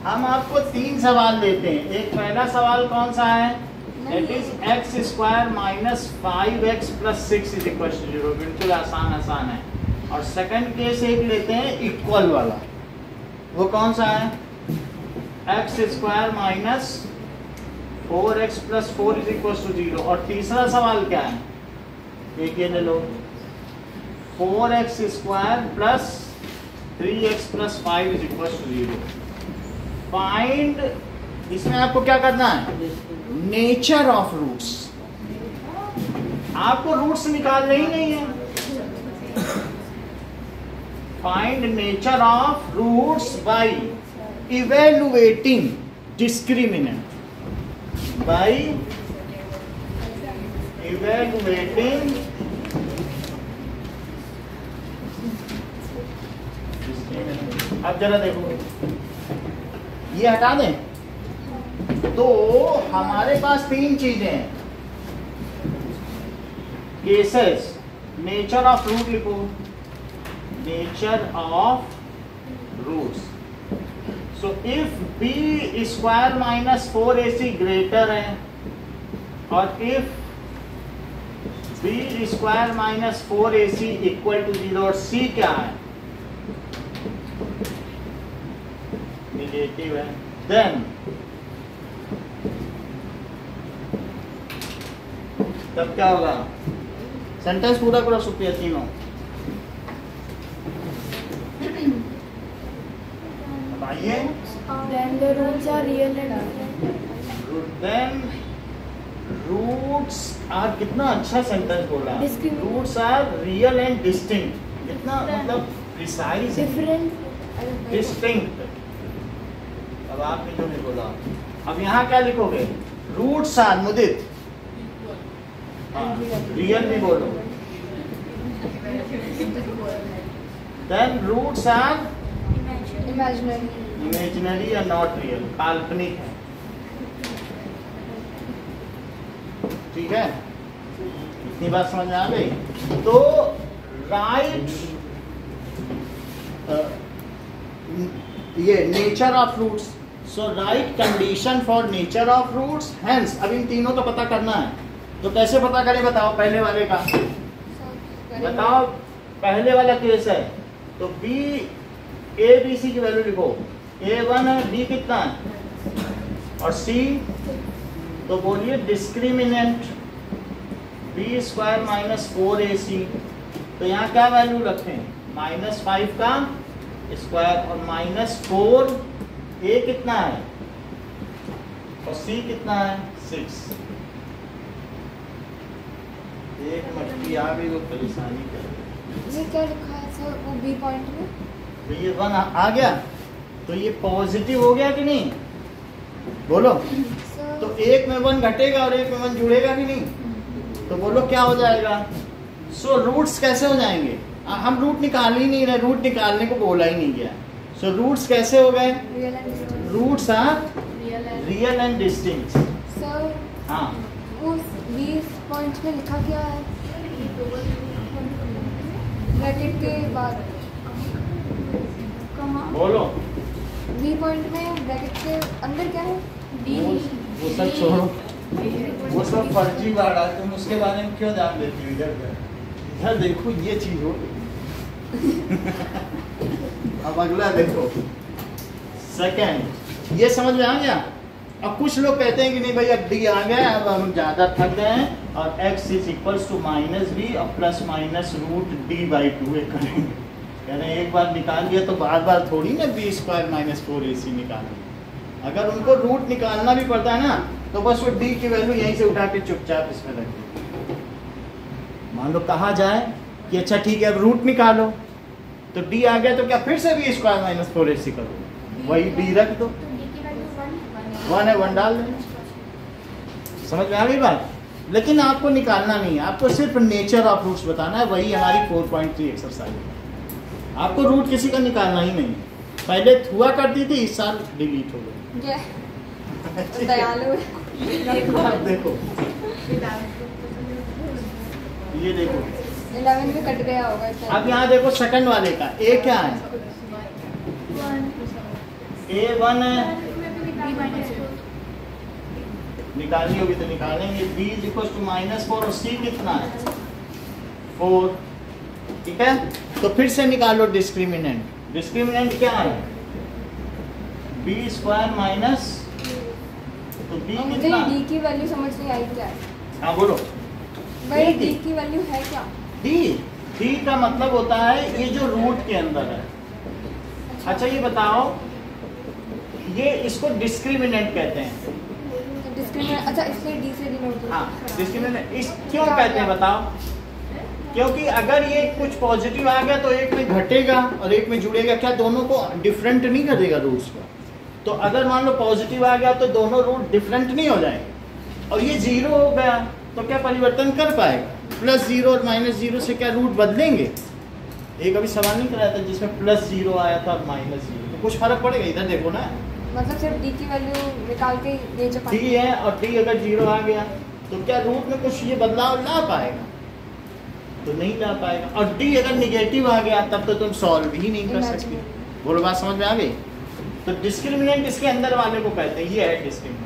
हम आपको 3 सवाल देते हैं। एक पहला सवाल कौन सा है? It is X square minus 5x plus 6 is equal to 0। बिल्कुल आसान है। और सेकंड केस एक लेते हैं इक्वल वाला, वो कौन सा है? X square minus 4x plus 4 is equal to 0। और तीसरा सवाल क्या है? एक ये ले लो, 4x square plus 3x plus 5 is equal to 0। Find, इसमें आपको क्या करना है? Nature of roots. आपको रूट्स निकालने ही नहीं है। Find nature of roots by evaluating discriminant, by evaluating discriminant. अब जरा देखो, ये हटा दें तो हमारे पास 3 चीजें हैं। केसेस, नेचर ऑफ रूट लिखो, nature of roots. So if b square minus 4ac greater है, और if b square minus 4ac equal to 0, और c क्या है? नेगेटिव है। देन तब क्या होगा? सेंटेंस पूरा करो सुप्रिया, तीनों बताइए। Then the roots are real and different. Then roots are, कितना अच्छा सेंटेंस बोला, Distinct. Roots are real and distinct. कितना मतलब प्रिसाइज, Different. डिस्टिंक्ट। अब आपने जो नहीं बोला, अब यहाँ क्या लिखोगे? रूट्स आर, मुदित रियल भी बोलो। Then roots are imaginary. Imaginary या नॉट रियल, काल्पनिक है। ठीक है, इतनी बात समझ में आ गई? तो राइट, ये nature of roots. So right condition for nature of roots. Hence अब इन तीनों का पता करना है, तो कैसे पता करें? बताओ पहले वाले का बताओ। पहले वाला केस है तो b a b c की वैल्यू लिखो। a1 है, b कितना है, और c, तो बोलिए discriminant b square minus 4ac। तो यहाँ क्या वैल्यू रखें? -5 का स्क्वायर और -4, a कितना है और c कितना है? 6। एक मटकी आ गई वो परेशानी कर रही। ये क्या लिखा है सर वो बी पॉइंट में? तो ये 1 आ गया, तो ये पॉजिटिव हो गया कि नहीं? बोलो। सर तो एक में 1 घटेगा और एक में 1 जुड़ेगा कि नहीं? तो बोलो क्या हो जाएगा? सो रूट्स कैसे हो जाएंगे? हम रूट निकाल ही नहीं रहे, रूट निकालने को बोला ही नहीं गया। सो रूट्स कैसे हो गए? Real and distinct. Roots are real real and distinct. Sir हाँ उस 20 पॉइंट में लिखा क्या है ब्रैकेट के बाद? बोलो। 20 पॉइंट में ब्रैकेट के अंदर क्या है? वो सब छोड़ो, वो सब फर्जी बात है, तुम उसके बारे में क्यों ध्यान देती हो? इधर देखो, ये चीज हो अब अगला देखो, सेकंड। ये समझ में आ गया? अब कुछ लोग कहते हैं कि नहीं भैया डी आ गया, अब हम ज्यादा थक गए हैं और x is equals to minus B और plus minus root D by 2 करेंगे। कह रहे हैं एक बार निकाल लिया तो बार बार थोड़ी ना बी स्क्वायर माइनस 4ac निकालेंगे। अगर उनको रूट निकालना भी पड़ता है ना तो बस वो डी की वैल्यू यहीं से उठा के चुपचाप इसमें रख दो। मान लो कहा जाए कि अच्छा ठीक है अब रूट निकालो, तो डी आ गया तो क्या फिर से बी स्क्वायर माइनस 4ac करो? वही डी रख दो, 1 है 1 डाल देना। समझ में आ गई बात? लेकिन आपको निकालना नहीं है, आपको सिर्फ नेचर ऑफ रूट्स बताना है। वही हमारी 4.3 एक्सरसाइज है। आपको रूट किसी का निकालना ही नहीं। पहले हुआ करती थी, इस साल डिलीट हो गई। दयालु अब देखो, ये देखो 11 में कट गया होगा शायद। अब यहाँ देखो सेकंड वाले का ए क्या है? A1 है, निकालनी होगी तो निकालेंगे। b इज इक्वल टू -4 और c कितना है? 4। ठीक है, तो फिर से निकालो डिस्क्रिमिनेंट। डिस्क्रिमिनेंट क्या है? b स्क्वायर माइनस, तो b मुझे कितना? डी की वैल्यू समझ नहीं आई क्या है हाँ बोलो। भाई, D डी की वैल्यू है क्या? d का मतलब होता है ये जो रूट के अंदर है। अच्छा ये बताओ, ये इसको डिस्क्रिमिनेंट कहते हैं। डिस्क्रिमिनेंट, अच्छा इसलिए डी से डिनोट। हाँ डिस्क्रिमिनेंट इस क्यों कहते हैं बताओ? क्योंकि अगर ये कुछ पॉजिटिव आ गया तो एक में घटेगा और एक में जुड़ेगा, क्या दोनों को डिफरेंट नहीं कर देगा रूट्स को? तो अगर मान लो पॉजिटिव आ गया तो दोनों रूट डिफरेंट नहीं हो जाएंगे। और ये 0 हो गया तो क्या परिवर्तन कर पाएगा? +0 और -0 से क्या रूट बदलेंगे? एक अभी सवाल नहीं कराया था जिसमें +0 आया था और -0, तो कुछ फर्क पड़ेगा? इधर देखो ना, मतलब सिर्फ डी की वैल्यू निकाल के ये जो डी है और डी अगर 0 आ गया तो क्या रूट में कुछ ये बदलाव ला पाएगा? तो नहीं ला पाएगा। और डी अगर निगेटिव आ गया तब तो तुम सॉल्व ही नहीं कर सकते। बोलो बात समझ में आ गई? तो डिस्क्रिमिनेंट इसके अंदर वाले को कहते हैं, ये है डिस्क्रिमिनेंट।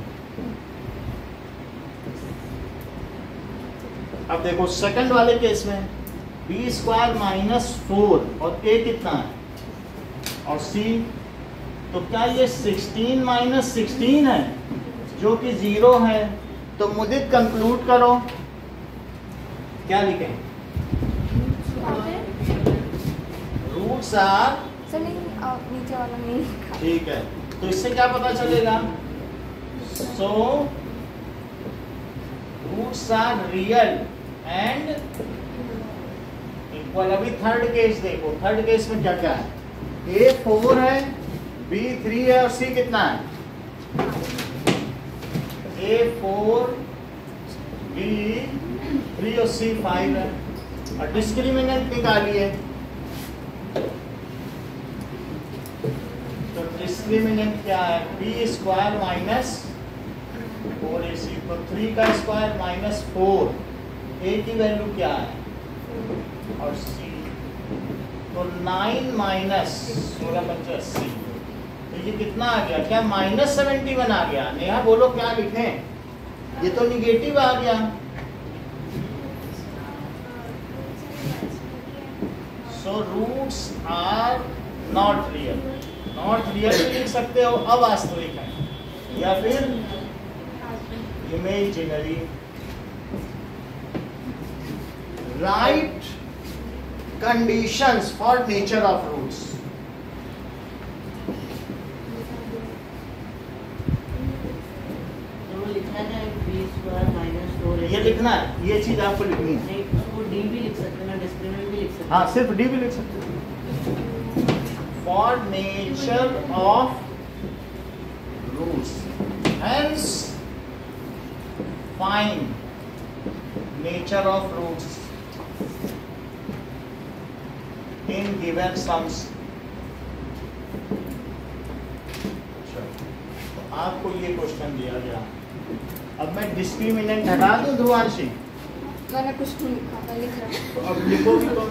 अब देखो सेकंड वाले केस में बी स्क्वायर -4 और ए कितना है और सी, तो क्या ये 16 - 16 है जो कि 0 है? तो मुझे कंक्लूड करो, क्या लिखें? रूट्स आर, सर नहीं नीचे वाला नहीं लिखा। ठीक है, तो इससे क्या पता चलेगा? So roots are real and equal. अभी थर्ड केस देखो, थर्ड केस में क्या क्या है? ए 4 है, बी 3 है और सी कितना है? ए 4, बी 3 और सी 5 है। और डिस्क्रिमिनेंट निकालिए, तो डिस्क्रिमिनेंट क्या है? बी स्क्वायर -4ac, तो 3 का स्क्वायर -4, ए की वैल्यू क्या है और सी, तो 9 - 16 × 80, तो ये कितना आ गया? क्या -71 आ गया? नेहा बोलो क्या लिखें? ये तो निगेटिव आ गया। So roots are not real. Not real भी लिख सकते हो, अवास्तविक है, या फिर imaginary. Right conditions for nature of roots. ये लिखना है, ये चीज आपको लिखनी है। नहीं, उसको डी भी लिख सकते हैं ना, डिस्क्रिमिनेंट भी लिख सकते हैं। हाँ सिर्फ डी भी लिख सकते हो। For nature of roots, hence find nature of roots. In given sums. तो आपको ये क्वेश्चन दिया गया, अब मैं डिस्क्रिमिनेंट हटा दूं ध्रुवांशी? मैंने कुछ नहीं लिखा, मैं लिख रहा हूँ। तो अब लिखोगी तो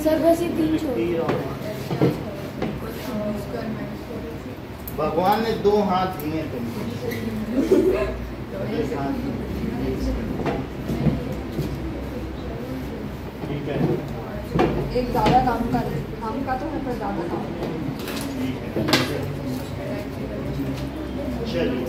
सर बस ये 3 छोड़। भगवान ने 2 हाथ दिए तुमको। एक हाथ ठीक है, एक ज़्यादा नाम का तो है पर ज़्यादा काम। ठीक है, चलिए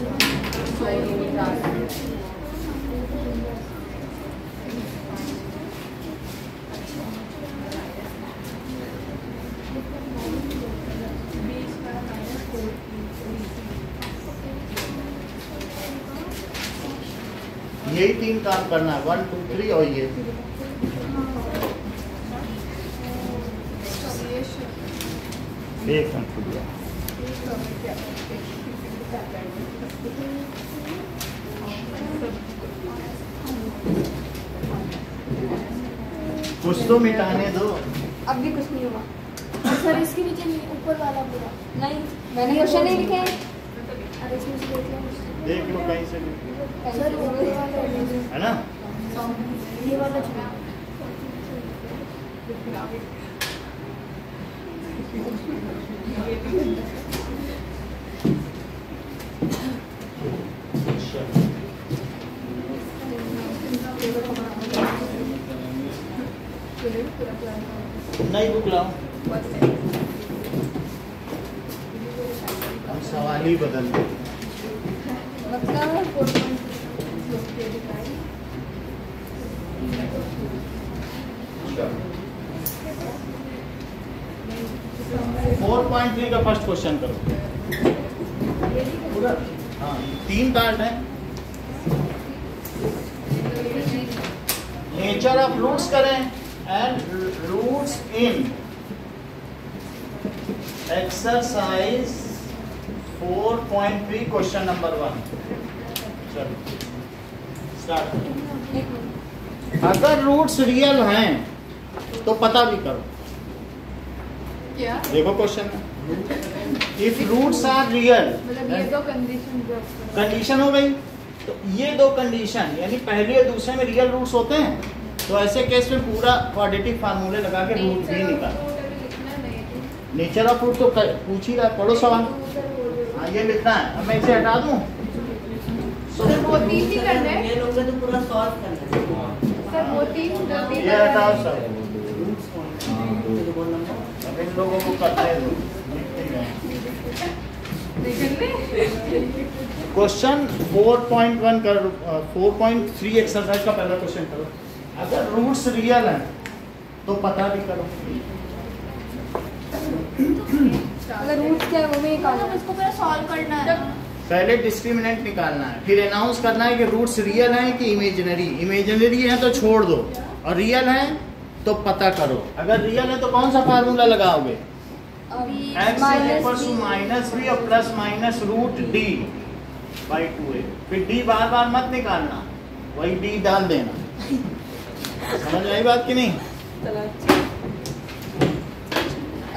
यही 3 काम करना है, 1 2 3 और ये। एक मिनट रुकिए। कुछ तो मिटाने दो। अब भी कुछ नहीं हुआ। सर इसके नीचे नहीं, ऊपर वाला पूरा। नहीं, मैंने क्वेश्चन नहीं लिखे हैं। अरे इसमें से देख लो। देख लो कहीं से भी, सर ऊपर वाला है ना? ये वाला छोड़। नहीं बुक लाओ, हम सवाल ही बदल दो। मतलब 4.3 का फर्स्ट क्वेश्चन करो। हाँ 3 पार्ट है। नेचर ऑफ रूट्स करें and roots in exercise 4.3 question number 1। चलो स्टार्ट। अगर रूट्स रियल हैं तो पता भी करो। क्या? देखो क्वेश्चन में, इफ रूट्स आर रियल, मतलब ये तो कंडीशन हो गई। तो ये 2 कंडीशन यानी पहले और दूसरे में रियल रूट्स होते हैं, तो ऐसे केस में पूरा क्वाड्रेटिक फार्मूले लगा के रूट भी निकाल। नेचर ऑफ रूट तो पूछ ही रहा, पढ़ो सवाल। हाँ ये लिखना है, अब मैं इसे हटा दूं। सर वो 3 ही करना है। ये लोग तो पूरा सॉल्व करना है। सर वो 3 ये हटाओ सब, बोल नंबर अब इन लोगों को करने दो। क्वेश्चन 4.1 कर 4.3 एक्सरसाइज का पहला क्वेश्चन करो। अगर रूट्स रियल हैं तो पता भी करो। अगर रूट्स क्या है वो भी निकालना है। इसको पूरा सॉल्व करना है। पहले डिस्क्रिमिनेंट निकालना है, फिर अनाउंस करना है कि रूट्स रियल हैं कि इमेजिनरी। इमेजिनरी है तो छोड़ दो, और रियल है तो पता करो। अगर रियल है तो कौन सा फार्मूला लगाओगे? x माइनस बी और plus minus root D by 2a। फिर डी बार बार मत निकालना, वही डी डाल देना। समझ आई बात कि नहीं?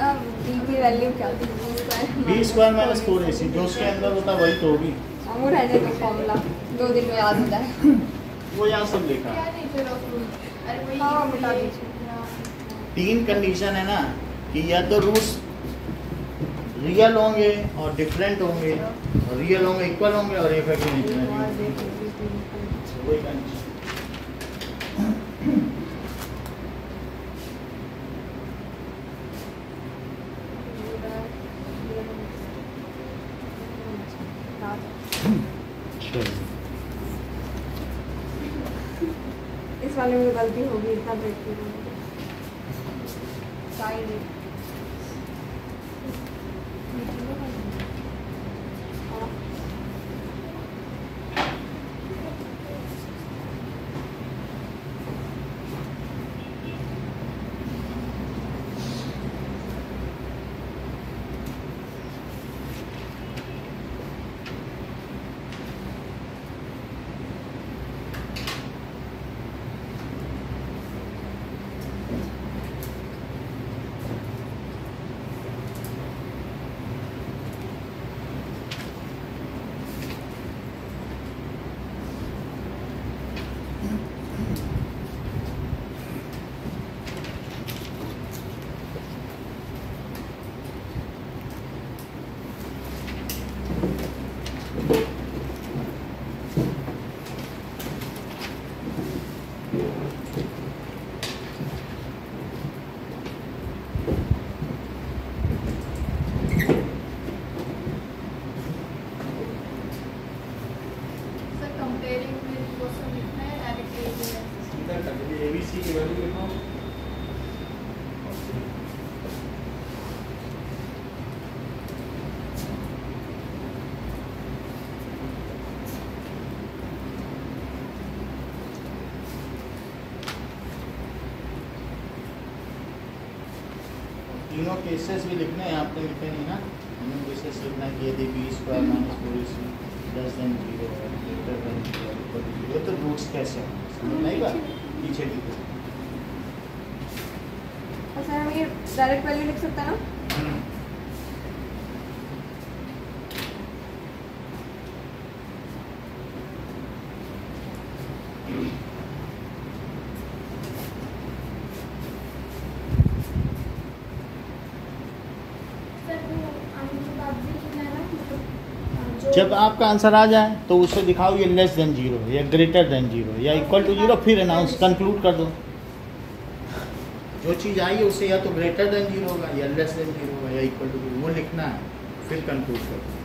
अब डी की वैल्यू क्या थी? बी स्क्वायर माइनस 4ac, जो उसके अंदर होता वही तो होगी। वो रहने दो फॉर्मूला, 2 दिन में याद हो जाए। वो यहाँ सब लिखा है। क्या नेचर ऑफ रूट? अरे वही हाँ, मिटा दीजिए। 3 कंडीशन है ना, कि या तो रूट्स रियल होंगे और डिफरेंट होंगे, और रियल होंगे इक्वल होंगे, और एक है कि इमेजिनरी। वही कंडीशन। इस वाले में गलती होगी, इतना ब्रेक साइड तीनों केसेस भी लिखने हैं, आपने लिखे नहीं ना, तीनों केसेस लिखना है कि यदि B square minus 4ac less than 0 है, ग्रेटर देन 0 इक्वल टू 0, तो रूट्स कैसे हैं समझ में आएगा? पीछे लिखो। और सर हम ये डायरेक्ट वैल्यू लिख सकते हैं ना? जब आपका आंसर आ जाए तो उसे दिखाओ ये लेस देन 0 या ग्रेटर देन 0 या इक्वल टू 0, फिर अनाउंस कंक्लूड कर दो। जो चीज़ आई है उसे या तो ग्रेटर देन 0 होगा या लेस देन 0 होगा या इक्वल टू 0, वो लिखना है, फिर कंक्लूड कर दो।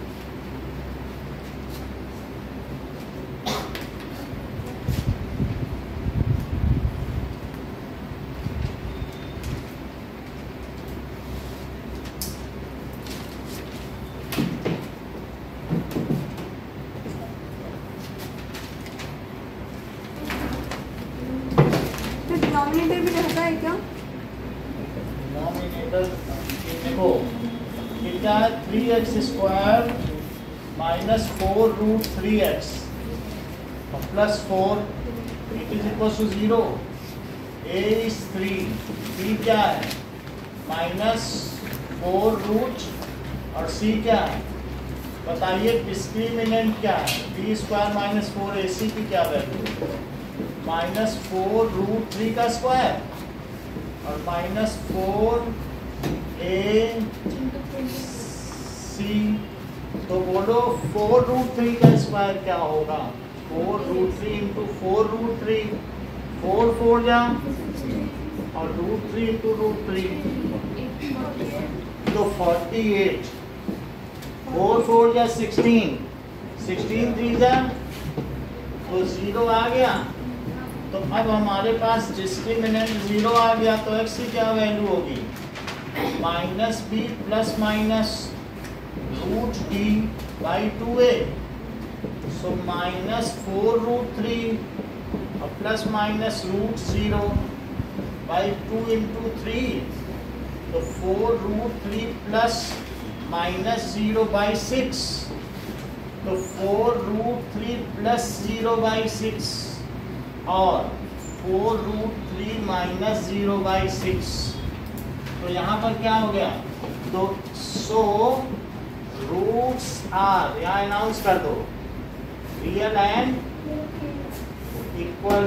डिनोमिनेटर भी रहता है क्या? डिनोमिनेटर देखो ये क्या है, 3x square minus 4 root 3x और plus 4 it is equal to 0। a इज 3, b क्या है माइनस 4 रूट और c क्या है बताइए, डिस्क्रिमिनेंट क्या है, b स्क्वायर माइनस 4ac की क्या वैल्यू, माइनस 4 रूट 3 का स्क्वायर और माइनस 4ac, तो बोलो 4 रूट 3 का स्क्वायर क्या होगा, 4 रूट 3 इंटू 4 रूट 3, 4 4 जा और रूट 3 इंटू रूट 3 तो 48, 4 4 जा 16, 16 3 जा तो 0 आ गया। तो अब हमारे पास डिस्क्रिमिनेंट 0 आ गया, तो x की क्या वैल्यू होगी, minus B plus minus root D by 2a, so minus 4 root 3 और plus minus root 0 by 2 into 3, तो 4 रूट 3 प्लस माइनस 0 बाई 6, तो 4 रूट 3 प्लस 0 बाई 6 और 4 रूट 3 माइनस 0 बाई 6, तो यहाँ पर क्या हो गया, तो सो रूट्स आर, यहाँ अनाउंस कर दो रियल एंड इक्वल।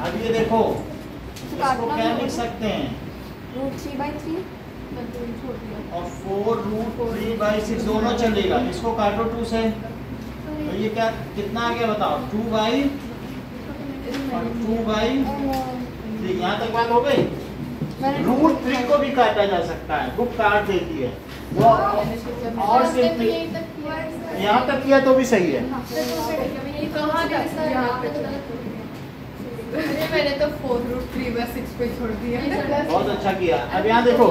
अब ये देखो इसको क्या लिख सकते हैं, रूट 3/3 और 4 रूट 3/6 दोनों चलेगा, इसको काटो 2 से, तो ये क्या कितना आ गया बताओ, 2/, और 2/3, यहाँ तक बात हो गई। रूट 3 को भी काटा जा सकता है, बुक काट देती है वो, और सिंपली यहाँ तक किया तो भी सही है। मैंने तो 4 रूट 3/6 पे छोड़ दिया। बहुत अच्छा किया। अब यहाँ देखो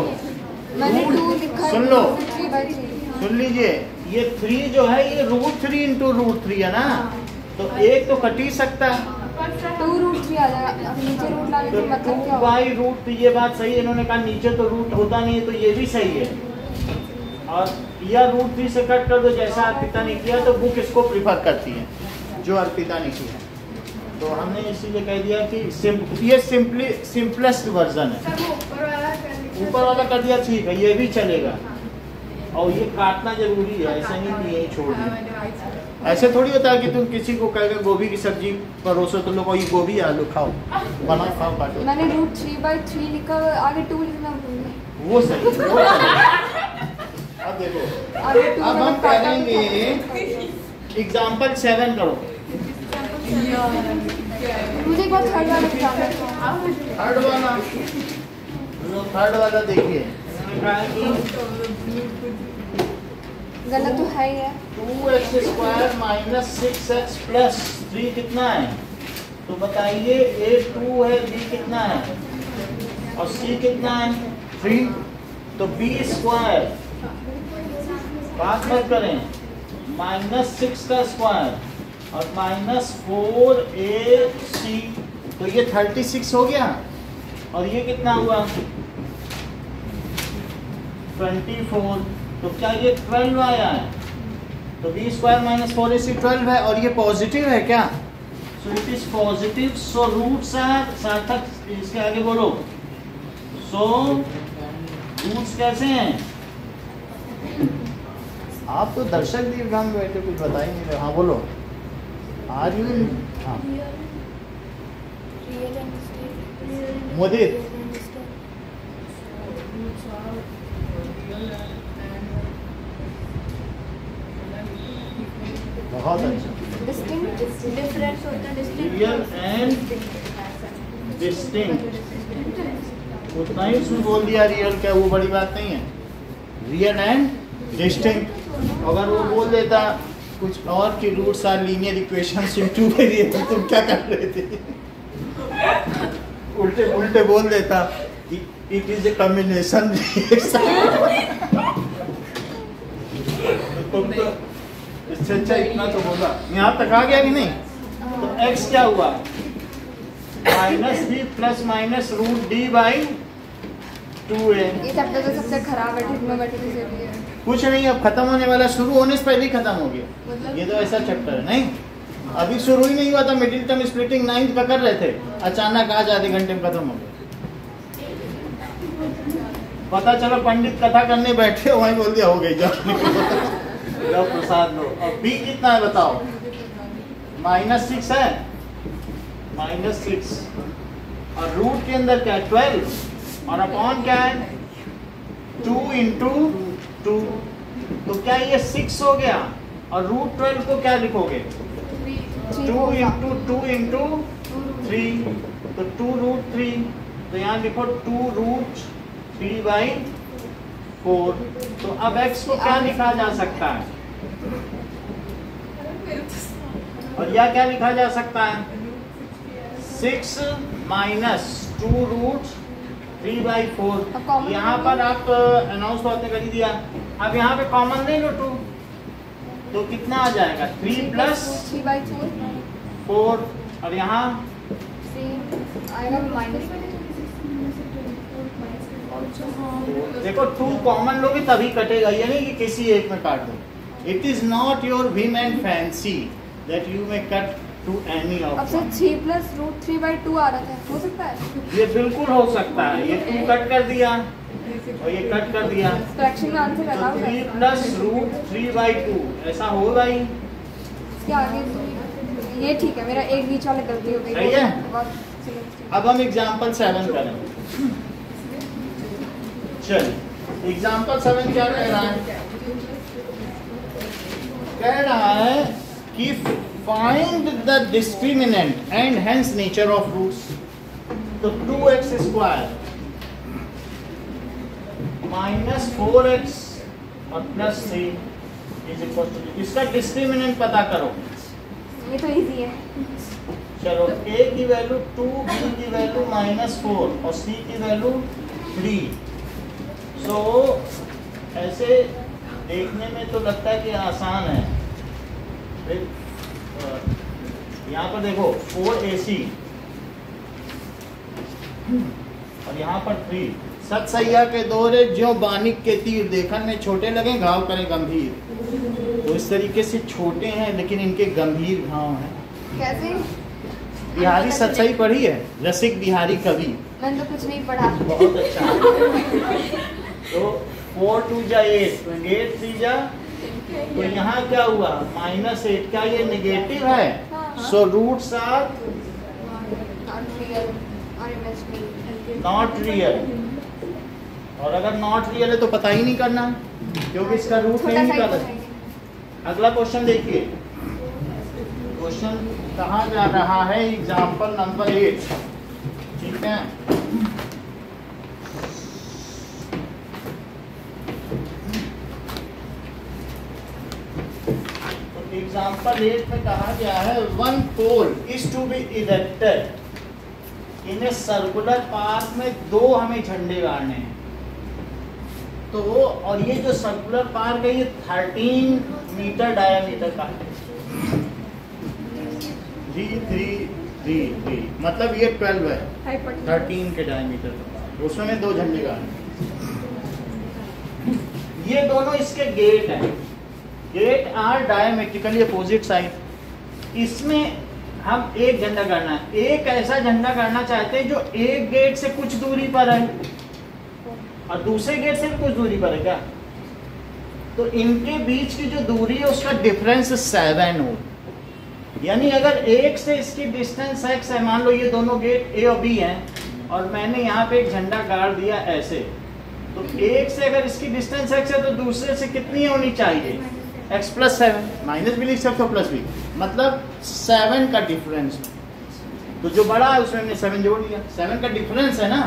मैंने 2 लिखा, सुन लो, 3/3 सुन लीजिए, ये 3 जो है ये रूट 3 इंटू रूट 3 है ना, तो एक तो कट ही सकता है, 2 रूट 3 आ जाएगा। अब नीचे रूट लाने तो से मतलब 2 क्या होगा? बाई रूट, ये बात सही है, इन्होंने कहा नीचे तो रूट होता नहीं है, तो ये भी सही है। और या रूट 3 से कट कर दो जैसा अर्पिता ने किया, तो बुक इसको प्रिफर करती है जो अर्पिता ने किया, तो हमने इसीलिए कह दिया कि ये सिंपलेस्ट वर्जन है। ऊपर वाला कर दिया ठीक है, ये भी चलेगा, और ये काटना जरूरी है, ऐसा नहीं कि यही छोड़ दिया। ऐसे थोड़ी होता है कि तुम किसी को कहेगा गोभी की सब्जी परोसो, तो लोग ये गोभी आलू खाओ, बनाओ खाओ काटो, मैंने रूट 3/3 लिखा, आगे 2 लिखना भूल गई। वो सही, वो सही। अब देखो, आगे 2 अब हम करेंगे एग्जाम्पल 7 करो। मुझे एक बार थर्ड वाला बताना। थर्ड वाला देखिए, गलत तो है ही है। 2x square minus 6x plus 3 कितना है, तो बताइए a2 है, b कितना है और c कितना है 3, तो b स्क्वायर बात मत करें, माइनस 6 का स्क्वायर और माइनस 4ac, तो ये 36 हो गया, और ये कितना हुआ 24, तो क्या ये 12 आया है? तो b स्क्वायर माइनस 4ac 12 है और ये पॉजिटिव है क्या? So it is positive, so roots are, Sarthak इसके आगे बोलो, सो रूट्स कैसे हैं? आप तो दर्शक दीर्घांग में बैठे कुछ बता ही नहीं रहे। हाँ बोलो, आर यू इन, हाँ मोदित, बहुत अच्छा। डिफरेंस होता है रियल एंड डिस्टिंक्ट, उतना ही उसमें बोल दिया रियल, क्या वो बड़ी बात नहीं है? Real and distinct. अगर वो बोल देता कुछ और की roots are linear equations in two variable, तुम क्या कर रहे थे? उल्टे उल्टे बोल देता इट इज ए कॉम्बिनेशन। इससे अच्छा इतना तो होगा। यहाँ तक आ गया कि नहीं? तो x क्या हुआ? Minus B plus minus root D by 2a। ये चैप्टर तो सबसे खराब है, ट्रिग्नोमेट्री से भी है। कुछ नहीं, अब खत्म होने वाला, शुरू होने से पहले ही खत्म हो गया। मतलब? ये तो ऐसा चैप्टर है नहीं, अभी शुरू ही नहीं हुआ था। मिडिल टर्म स्प्लिटिंग 9th का कर रहे थे, अचानक आज आधे घंटे में खत्म हो गया। पता चलो पंडित कथा करने बैठे, वहीं बोल दिया हो गई, जाओ प्रसाद लो। अब b कितना है बताओ? -6 है, -6 और रूट के अंदर क्या है? 12 और अपॉन क्या है? 2 इंटू 2, तो क्या ये 6 हो गया? और रूट 12 को क्या लिखोगे? 2 इंटू 2 इंटू 3, तो 2 रूट 3, तो यहाँ लिखो 2 रूट 3 बाई 4। तो अब x को क्या लिखा जा सकता है? और यह क्या लिखा जा सकता है? 6 माइनस 2 रूट 3 बाई 4। यहाँ पर आप अनाउंस तो आपने कर ही दिया। अब यहाँ पे कॉमन ले लो 2, तो कितना आ जाएगा? 3 प्लस 4 और यहाँ आएगा माइनस। देखो 2 कॉमन लोगे तभी कटेगा, ये नहीं कि किसी एक में काट दो। It is not your whim and fancy that you may cut to any of अब से one। 3 प्लस रूट 3 बाई 2 आ रहा था, हो सकता है? ये बिल्कुल हो सकता है। ये 2 कट कर दिया और ये कट कर दिया, फ्रैक्शन में आंसर तो अलाउ 3 प्लस रूट 3 बाई 2 ऐसा हो भाई। इसके आगे ये ठीक है, मेरा एक बीच वाला गलती हो गई। सही है? बहुत अब हम एग्जाम्पल 7 करें। चलिए एग्जाम्पल 7 क्या कह रहा है? कह रहा है कि find the discriminant and hence nature of roots. तो 2x स्क्वायर माइनस 4x और प्लस 3 इज इक्वल टू, इसका डिस्क्रिमिनेंट पता करो। ये तो इजी है। चलो a की वैल्यू 2, b की वैल्यू -4 और c की वैल्यू 3। सो ऐसे देखने में तो लगता है कि आसान है। यहाँ पर देखो 4ac और यहाँ पर 3। सत सैया के दोहरे ज्यों बानिक के तीर, देखन में छोटे लगे घाव करें गंभीर। तो इस तरीके से छोटे हैं लेकिन इनके गंभीर घाव हैं। कैसे? बिहारी सच्चाई पढ़ी है? रसिक बिहारी कवि। मैंने तो कुछ नहीं पढ़ा। बहुत अच्छा। तो 4 2 जा 8, 8 3 जा, तो यहाँ क्या हुआ? -8। क्या ये नेगेटिव है? So roots are not real. और अगर नॉट रियल है तो पता ही नहीं करना, क्योंकि इसका रूट नहीं निकाला। अगला क्वेश्चन देखिए। क्वेश्चन कहाँ जा रहा है? एग्जाम्पल नंबर 8, ठीक है। एग्जाम्पल 8 में कहा गया है one pole is to be erected in a circular path में 2 हमें झंडे गाड़ने हैं। तो और ये जो सर्कुलर पार्क है ये 13 मीटर डायमीटर का है। 3 3 3 3 मतलब ये 12 है 13 के डायमीटर का। उसमें 2 झंडे गाड़ने। ये दोनों इसके गेट हैं, gates are diametrically opposite side. इसमें हम एक झंडा गाड़ना है, एक ऐसा झंडा गाड़ना चाहते हैं जो एक गेट से कुछ दूरी पर है और दूसरे गेट से भी कुछ दूरी पर है क्या, तो इनके बीच की जो दूरी है उसका डिफरेंस 7 हो। यानी अगर एक से इसकी डिस्टेंस x है, मान लो ये दोनों गेट A और B हैं और मैंने यहाँ पे एक झंडा गाड़ दिया ऐसे, तो एक से अगर इसकी डिस्टेंस x है तो दूसरे से कितनी होनी चाहिए, x + 7, माइनस भी लिख सकते हो प्लस भी, मतलब 7 का डिफरेंस। तो जो बड़ा है उसमें हमने 7 जोड़ दिया, 7 का डिफरेंस है ना,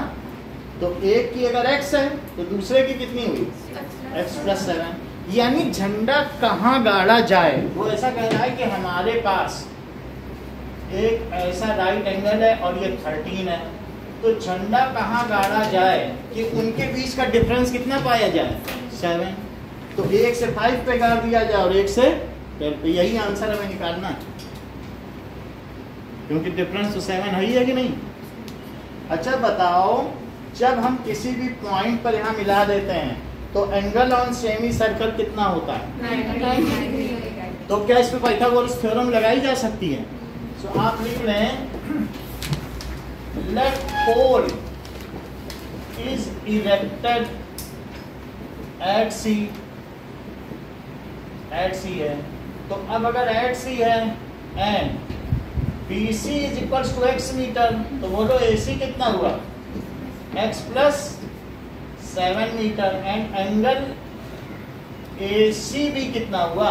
तो एक की अगर x है तो दूसरे की कितनी हुई, x + 7। यानी झंडा कहाँ गाड़ा जाए, वो ऐसा कह रहा है कि हमारे पास एक ऐसा राइट एंगल है और ये 13 है, तो झंडा कहाँ गाड़ा जाए कि उनके बीच का डिफरेंस कितना पाया जाए, 7। तो 1 से 5 पे गाड़ दिया जाए और 1 से 12 पे, यही आंसर हमें निकालना है, क्योंकि डिफरेंस तो 7 है ही है कि नहीं। अच्छा बताओ, जब हम किसी भी पॉइंट पर यहाँ मिला देते हैं तो एंगल ऑन सेमी सर्कल कितना होता है, तो क्या इस पे पाइथागोरस थ्योरम लगाई जा सकती है। सो आप लिख लें, let pole is erected at C, at C है, तो अब अगर एट सी है and B C is equals to x metre, तो बोलो ए सी कितना हुआ, x + 7 metre, and angle AC भी कितना हुआ,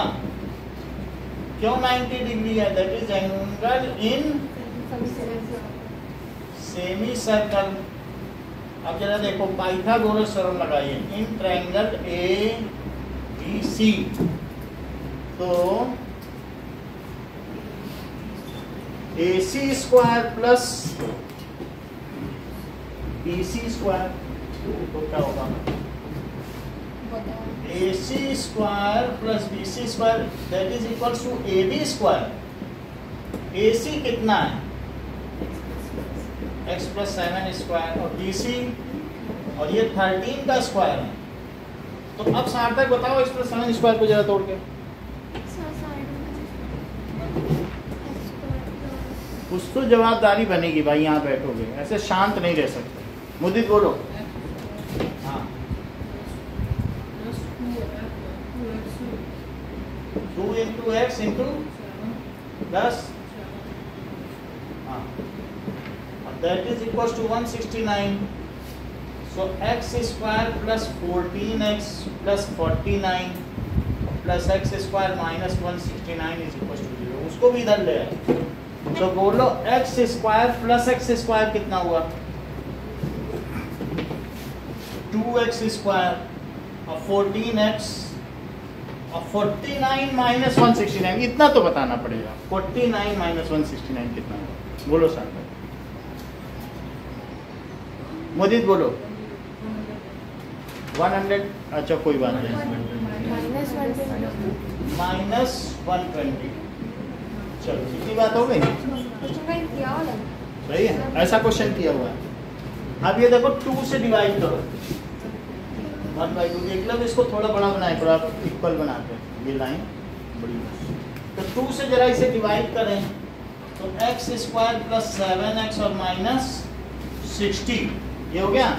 क्यों 90 डिग्री है, that is angle in semi circle. अब जरा देखो पाइथागोरस थ्योरम लगाइए, इन ट्रायंगल ABC, तो AC² प्लस BC², तो क्या होगा, AC² plus BC² that is equals to AB²। AC कितना है, x + 7² और BC, और ये 13 का स्क्वायर है। तो अब सार्थक बताओ x + 7² को जरा तोड़ के, कुछ तो जवाबदारी बनेगी भाई, यहाँ बैठोगे ऐसे शांत नहीं रह सकते। मुदित बोलो। हाँ, 2 × x × 10, हाँ, that is equal to 169। So x² + 14x + 49 + x² - 169 is equal to 0। उसको भी इधर ले आए, तो बोलो x² + x² कितना हुआ, 2x² और 14x और 49 - 169, इतना तो बताना पड़ेगा। 49 - 169 कितना हुआ, बोलो साथ। मुदित बोलो। 100, अच्छा कोई बात नहीं, -120। चलो इतनी बात हो गई, सही है, ऐसा क्वेश्चन किया हुआ है। अब ये देखो 2 से डिवाइड करो, 1/2 देख लो, इसको थोड़ा बड़ा बनाए करो आप, इक्वल बनाते हैं ये लाइन बड़ी। तो 2 से जरा इसे डिवाइड करें तो x² + 7x और -60, ये हो गया।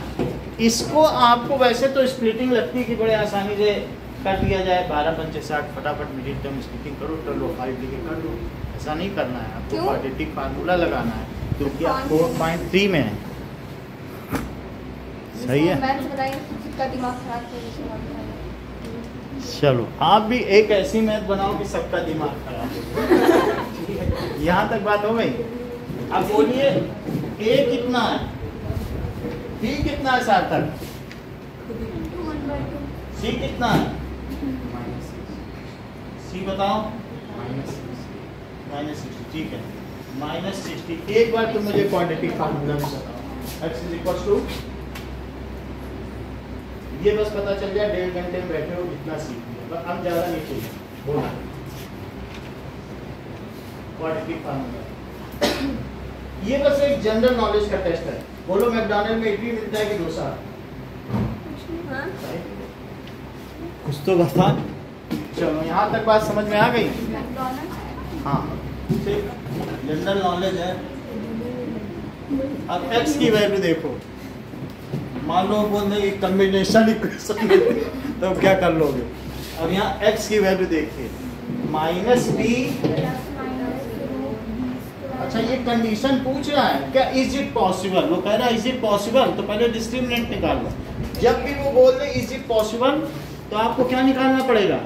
इसको आपको वैसे तो स्प्लिटिंग लगती है कि बड़े आसानी से कर दिया जाए, 12 × 5 = 60, फटाफट मिडिल टर्म स्प्लिटिंग करो, कर लो 5 लिखे कर लो। ऐसा नहीं करना है, आपको क्वाड्रेटिक फार्मूला लगाना है, क्योंकि आप 4.3 में है। सही है, चलो आप भी एक ऐसी मैथ बनाओ कि सबका दिमाग खराब हो। यहाँ तक बात हो गई। अब बोलिए A कितना है, B कितना है सार्थक, C कितना है, C बताओ, -60, ठीक है, -60। एक बार तुम मुझे क्वाड्रेटिक फार्मूला में बताओ, x = ये बस पता चल गया, 1.5 घंटे में बैठे हो इतना सीख लिया, बस अब ज़्यादा नहीं चाहिए बोलना। क्वाड्रेटिक फार्मूला ये बस एक जनरल नॉलेज का टेस्ट है। बोलो मैकडॉनल्ड में इडली मिलता है कि डोसा? कुछ तो बता। चलो यहाँ तक बात समझ में आ गई? हाँ ठीक, जनरल नॉलेज है। अब x की वैल्यू देखो, मान लो बोल दें कि कम्बिनेशन इक्वेशन तो क्या कर लोगे? अब यहाँ x की वैल्यू देखिए, माइनस बी। अच्छा ये कंडीशन पूछ रहा है क्या, इज इट पॉसिबल? वो कह रहा है इज इट पॉसिबल, तो पहले डिस्क्रिमिनेंट निकाल लो। जब भी वो बोल दे इज इट पॉसिबल तो आपको क्या निकालना पड़ेगा?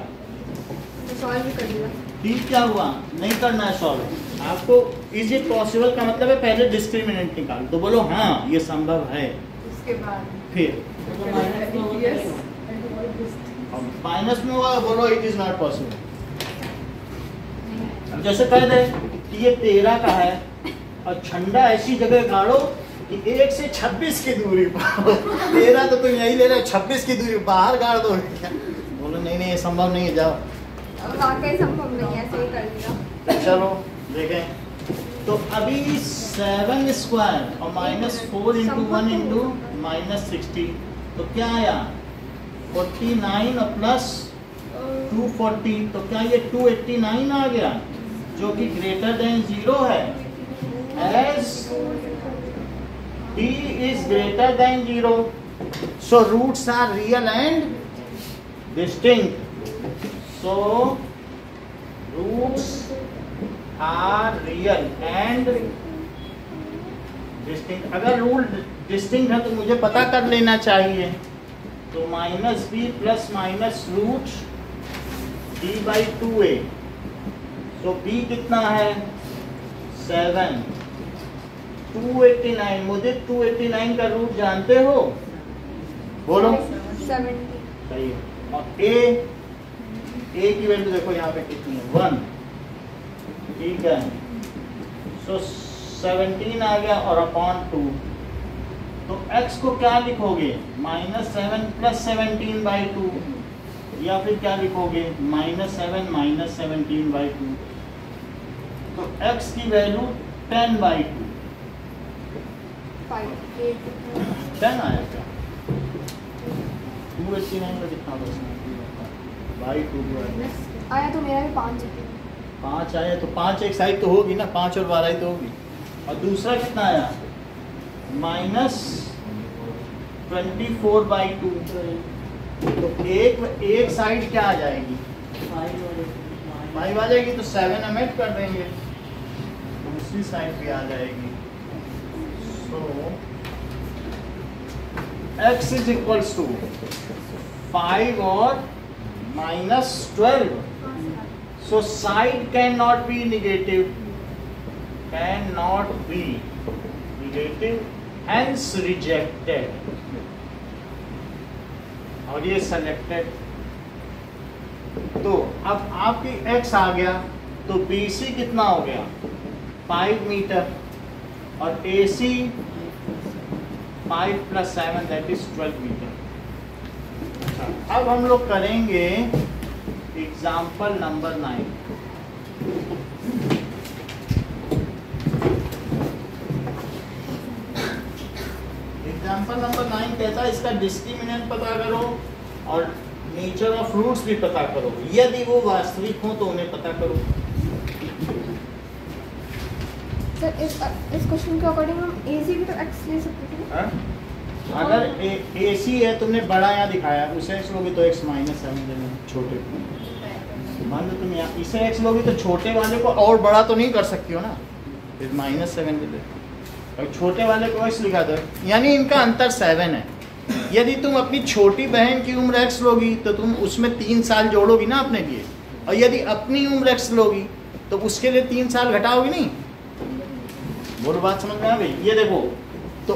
सॉल्व कर दिया। ठीक, क्या हुआ? नहीं करना है सॉल्व आपको। इज इट पॉसिबल का मतलब है पहले डिस्क्रिमिनेंट निकाल, तो बोलो हाँ ये संभव है, उसके बाद फिर यस माइनस में हुआ बोलो इट इज नॉट पॉसिबल। जैसे कह दे कि ये 13 का है और झंडा ऐसी जगह गाड़ो कि 1 से 26 की दूरी पर 13 तो तुम यही ले रहे हो, 26 की दूरी बाहर गाड़ दो क्या? बोलो नहीं नहीं ये संभव नहीं है, जाओ। वाकई संभव नहीं है, ऐसे ही कर दिया। चलो देखें तो अभी 7 स्क्वायर और -4 इंटू 1 इंटू -60 तो क्या आया? 49 और प्लस 240 तो क्या ये 289 आ गया, जो कि ग्रेटर देन 0 है। As d is greater than 0 so roots are real and distinct, so roots are real and distinct। अगर रूट डिस्टिंक्ट है तो मुझे पता कर लेना चाहिए, तो -b plus minus root d/2a, तो b कितना है? 7। 289, मुझे 289 का रूट जानते हो? बोलो। 70 सही है। और a की वैल्यू देखो यहाँ पे कितनी है? 1। ठीक है, सो 17 आ गया और अपॉन 2, तो x को क्या लिखोगे? -7 प्लस 17/2, या फिर क्या लिखोगे? -7 माइनस 17/2, तो x की वैल्यू 10/2। 10 आया क्या? 289 का कितना बाई 2 आया तो मेरा भी 5 है। 5 आया तो 5 एक साइड तो होगी ना, 5 और 12 तो होगी। और दूसरा कितना आया? -24/2, तो एक साइड क्या आ जाएगी? 5 आ जाएगी, तो 7 हम ऐड कर देंगे, दूसरी साइड भी आ जाएगी। So x is equals to 5 और -12, so side cannot be negative, hence rejected, और ये selected। तो अब आपकी x आ गया, तो BC कितना हो गया? 5 मीटर, और AC 5 + 7 दैट इज 12 मीटर। अच्छा, अब हम लोग करेंगे एग्जाम्पल नंबर 9। एग्जाम्पल नंबर 9 कहता है इसका डिस्क्रिमिनेंट पता करो और नेचर ऑफ रूट्स भी पता करो, यदि वो वास्तविक हो तो उन्हें पता करो। सर इस क्वेश्चन के अकॉर्डिंग हम AC भी तो x ले सकते थे। अगर AC है, तुमने बड़ा यहाँ दिखाया, उसे x लोगे तो x -7 देना, छोटे मान लो तुम यहाँ इसे x लोगे तो छोटे वाले को और बड़ा तो नहीं कर सकती हो ना, फिर -7 दे दे, और छोटे वाले को x लिखा दो, यानी इनका अंतर 7 है। यदि तुम अपनी छोटी बहन की उम्र x लोगी तो तुम उसमें 3 साल जोड़ोगी ना अपने लिए, और यदि अपनी उम्र x लोगी तो उसके लिए 3 साल घटाओगी नहीं। बोलो बात समझ में आ गई? ये देखो, तो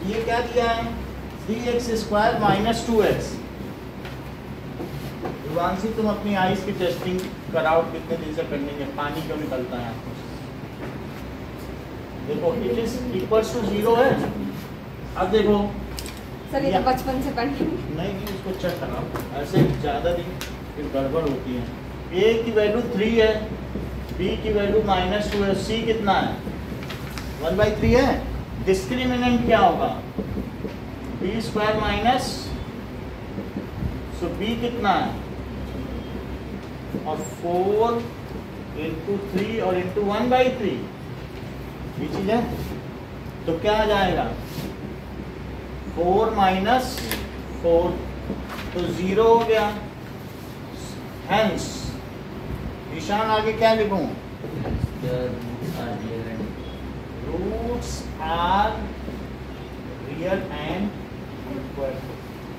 ये क्या दिया है? 3x² - 2x। युवांशी तुम अपनी आइस की टेस्टिंग कराओ, कितने दिन से करनी है, पानी क्यों निकलता है आपको? देखो इट इज इक्वल्स टू 0 है। अब देखो सर ये तो बचपन से पढ़ने नहीं उसको चेक कराओ, ऐसे ज़्यादा दिन फिर गड़बड़ होती है। a की वैल्यू 3 है, b की वैल्यू -2 है, c कितना है? 1/3 है। डिस्क्रिमिनेंट क्या होगा? b² माइनस, सो b कितना है? और 4 इंटू 3 और इंटू 1/3 ये चीज है। तो क्या आ जाएगा 4 माइनस 4 तो 0 हो गया। हेंस निशान आगे क्या लिखूं? Roots are real and equal.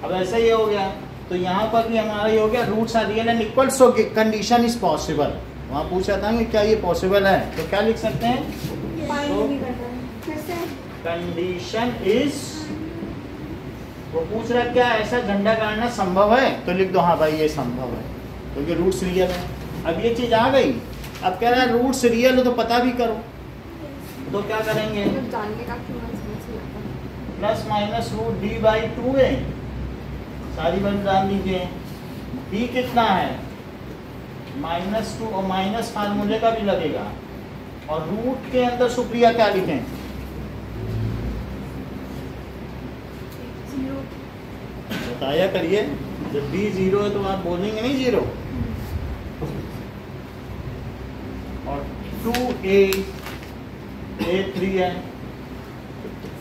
अब ऐसा ही हो गया तो यहाँ पर भी हमारा ये हो गया roots are real and equal so condition is possible. वहाँ पूछा था कि क्या ये पॉसिबल है तो क्या लिख सकते हैं? कंडीशन इज, वो पूछ रहा है क्या ऐसा झंडा गाड़ना संभव है तो लिख दो हाँ भाई ये संभव है क्योंकि रूट्स रियल है। अब ये चीज आ गई। अब कह रहा है रूट्स रियल हो तो पता भी करो तो क्या करेंगे? जानने का क्यों plus minus root D by 2 है। सारी बात जान लीजिए। बी कितना है? -2 और माइनस फार्मूले का भी लगेगा। और रूट के अंदर सुप्रिया क्या लिखें? बताया करिए। जब बी 0 है तो आप बोलेंगे नहीं 0। और 2a 3 है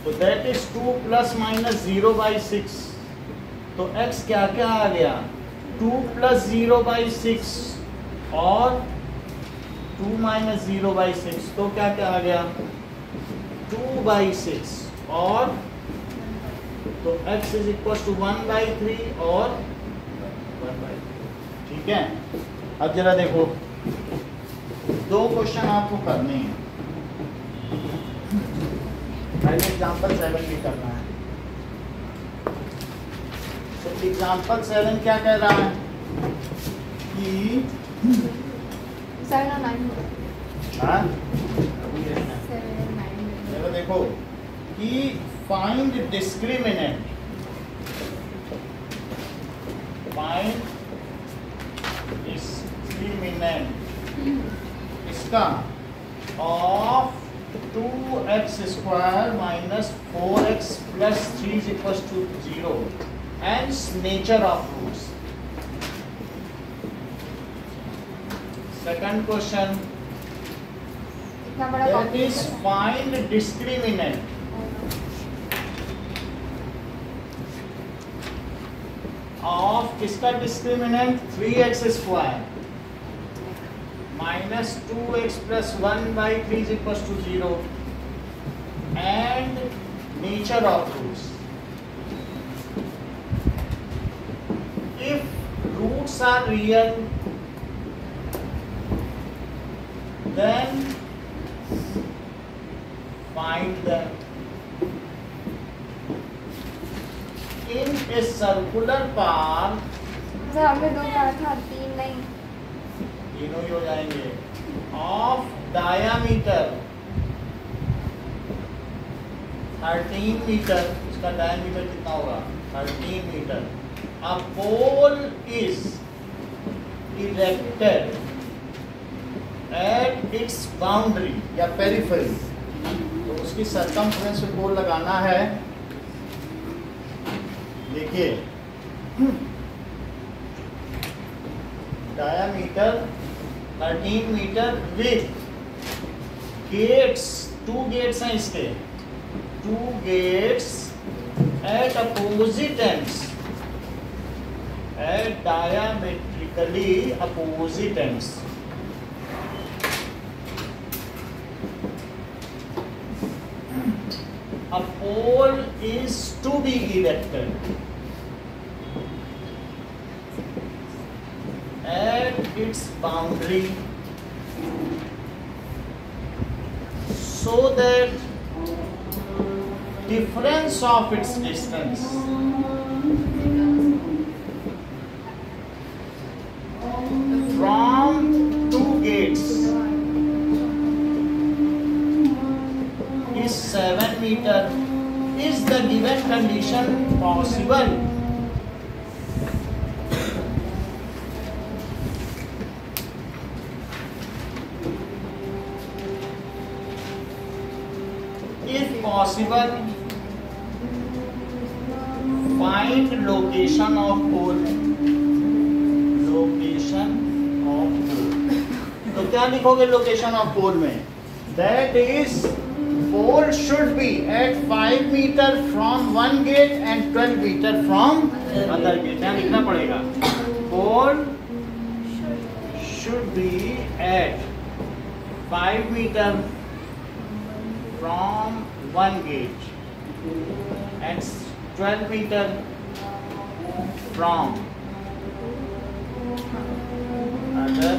तो दैट इज 2 प्लस माइनस 0/6। तो x क्या क्या आ गया? 2 प्लस 0/6 और 2 माइनस 0/6 तो क्या क्या आ गया? 2/6 और तो x इज इक्वल टू 1/3 और 1/3। ठीक है। अब जरा देखो 2 क्वेश्चन आपको करने हैं। पहले एग्जाम्पल 7 भी करना है। तो एग्जाम्पल 7 क्या कह रहा है कि 7 और 9 हाँ? 7 और 9 देखो देखो कि फाइंड डिस्क्रिमिनेंट, फाइंड डिस्क्रिमिनेंट इसका of 2x square minus 4x plus 3 is equals to 0 and nature of roots. Second question, इतना बड़ा that is find discriminant of किसका discriminant? 3x square minus 2x plus 1/3 is equals to 0 and nature of roots. If roots are real, then find them. In a circular path, sir हमने 2 कहा था 3 नहीं। तीनों ही हो जाएंगे। ऑफ डायामीटर 13 मीटर, इसका डायामीटर कितना होगा? 13 मीटर। A pole is erected at its boundary या पेरिफेरी। तो उसकी सरकमफ्रेंस पे पोल लगाना है। देखिए diameter 13 metre with gates, 2 gates हैं इसके, 2 gates at opposite ends, at diametrically opposite ends. A pole is to be erected at its boundary so that difference of its distance from 2 gates is 7 meter. Is the given condition possible? If possible, find location of pole. Location of क्या लिखोगे location of pole में? That is pole should be at 5 metre from one gate and 12 metre from other gate. क्या लिखना पड़ेगा? Pole should be at 5 metre from one gate and 12 metre from other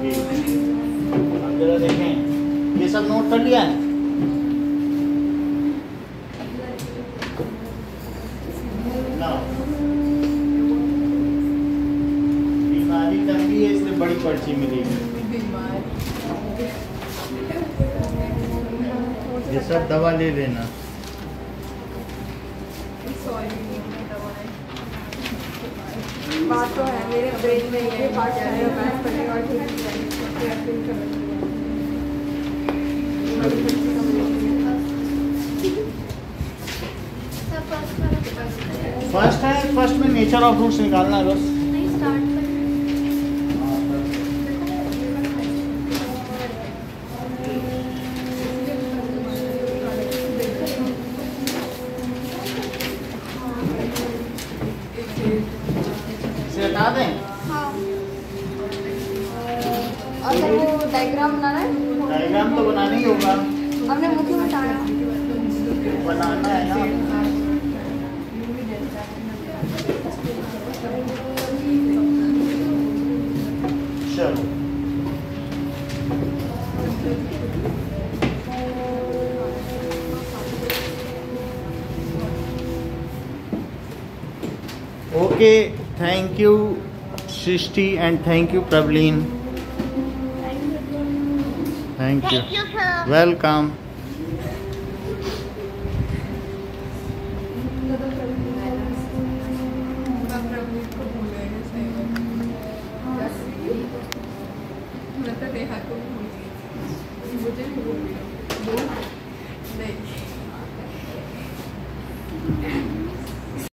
gate. अब जरा देखें, ये सब note कर लिया है? ना, बीमारी तंगी है इसलिए बड़ी पर्ची मिलेगी। ये सब दवा ले लेना। बात तो है मेरे ब्रेन में ये बात है मैथ पढ़ने और फर्स्ट है, फर्स्ट में नेचर ऑफ फ्रूट्स निकालना है बस। नहीं स्टार्ट कर। इसे हटा दें। हाँ और सर वो डायग्राम बनाना है। डायग्राम तो बनाना ही होगा, हमने मुख्य बताया बनाना है ना। चलो okay, thank you Srishti and thank you Prableen. Thank you, welcome. मुझे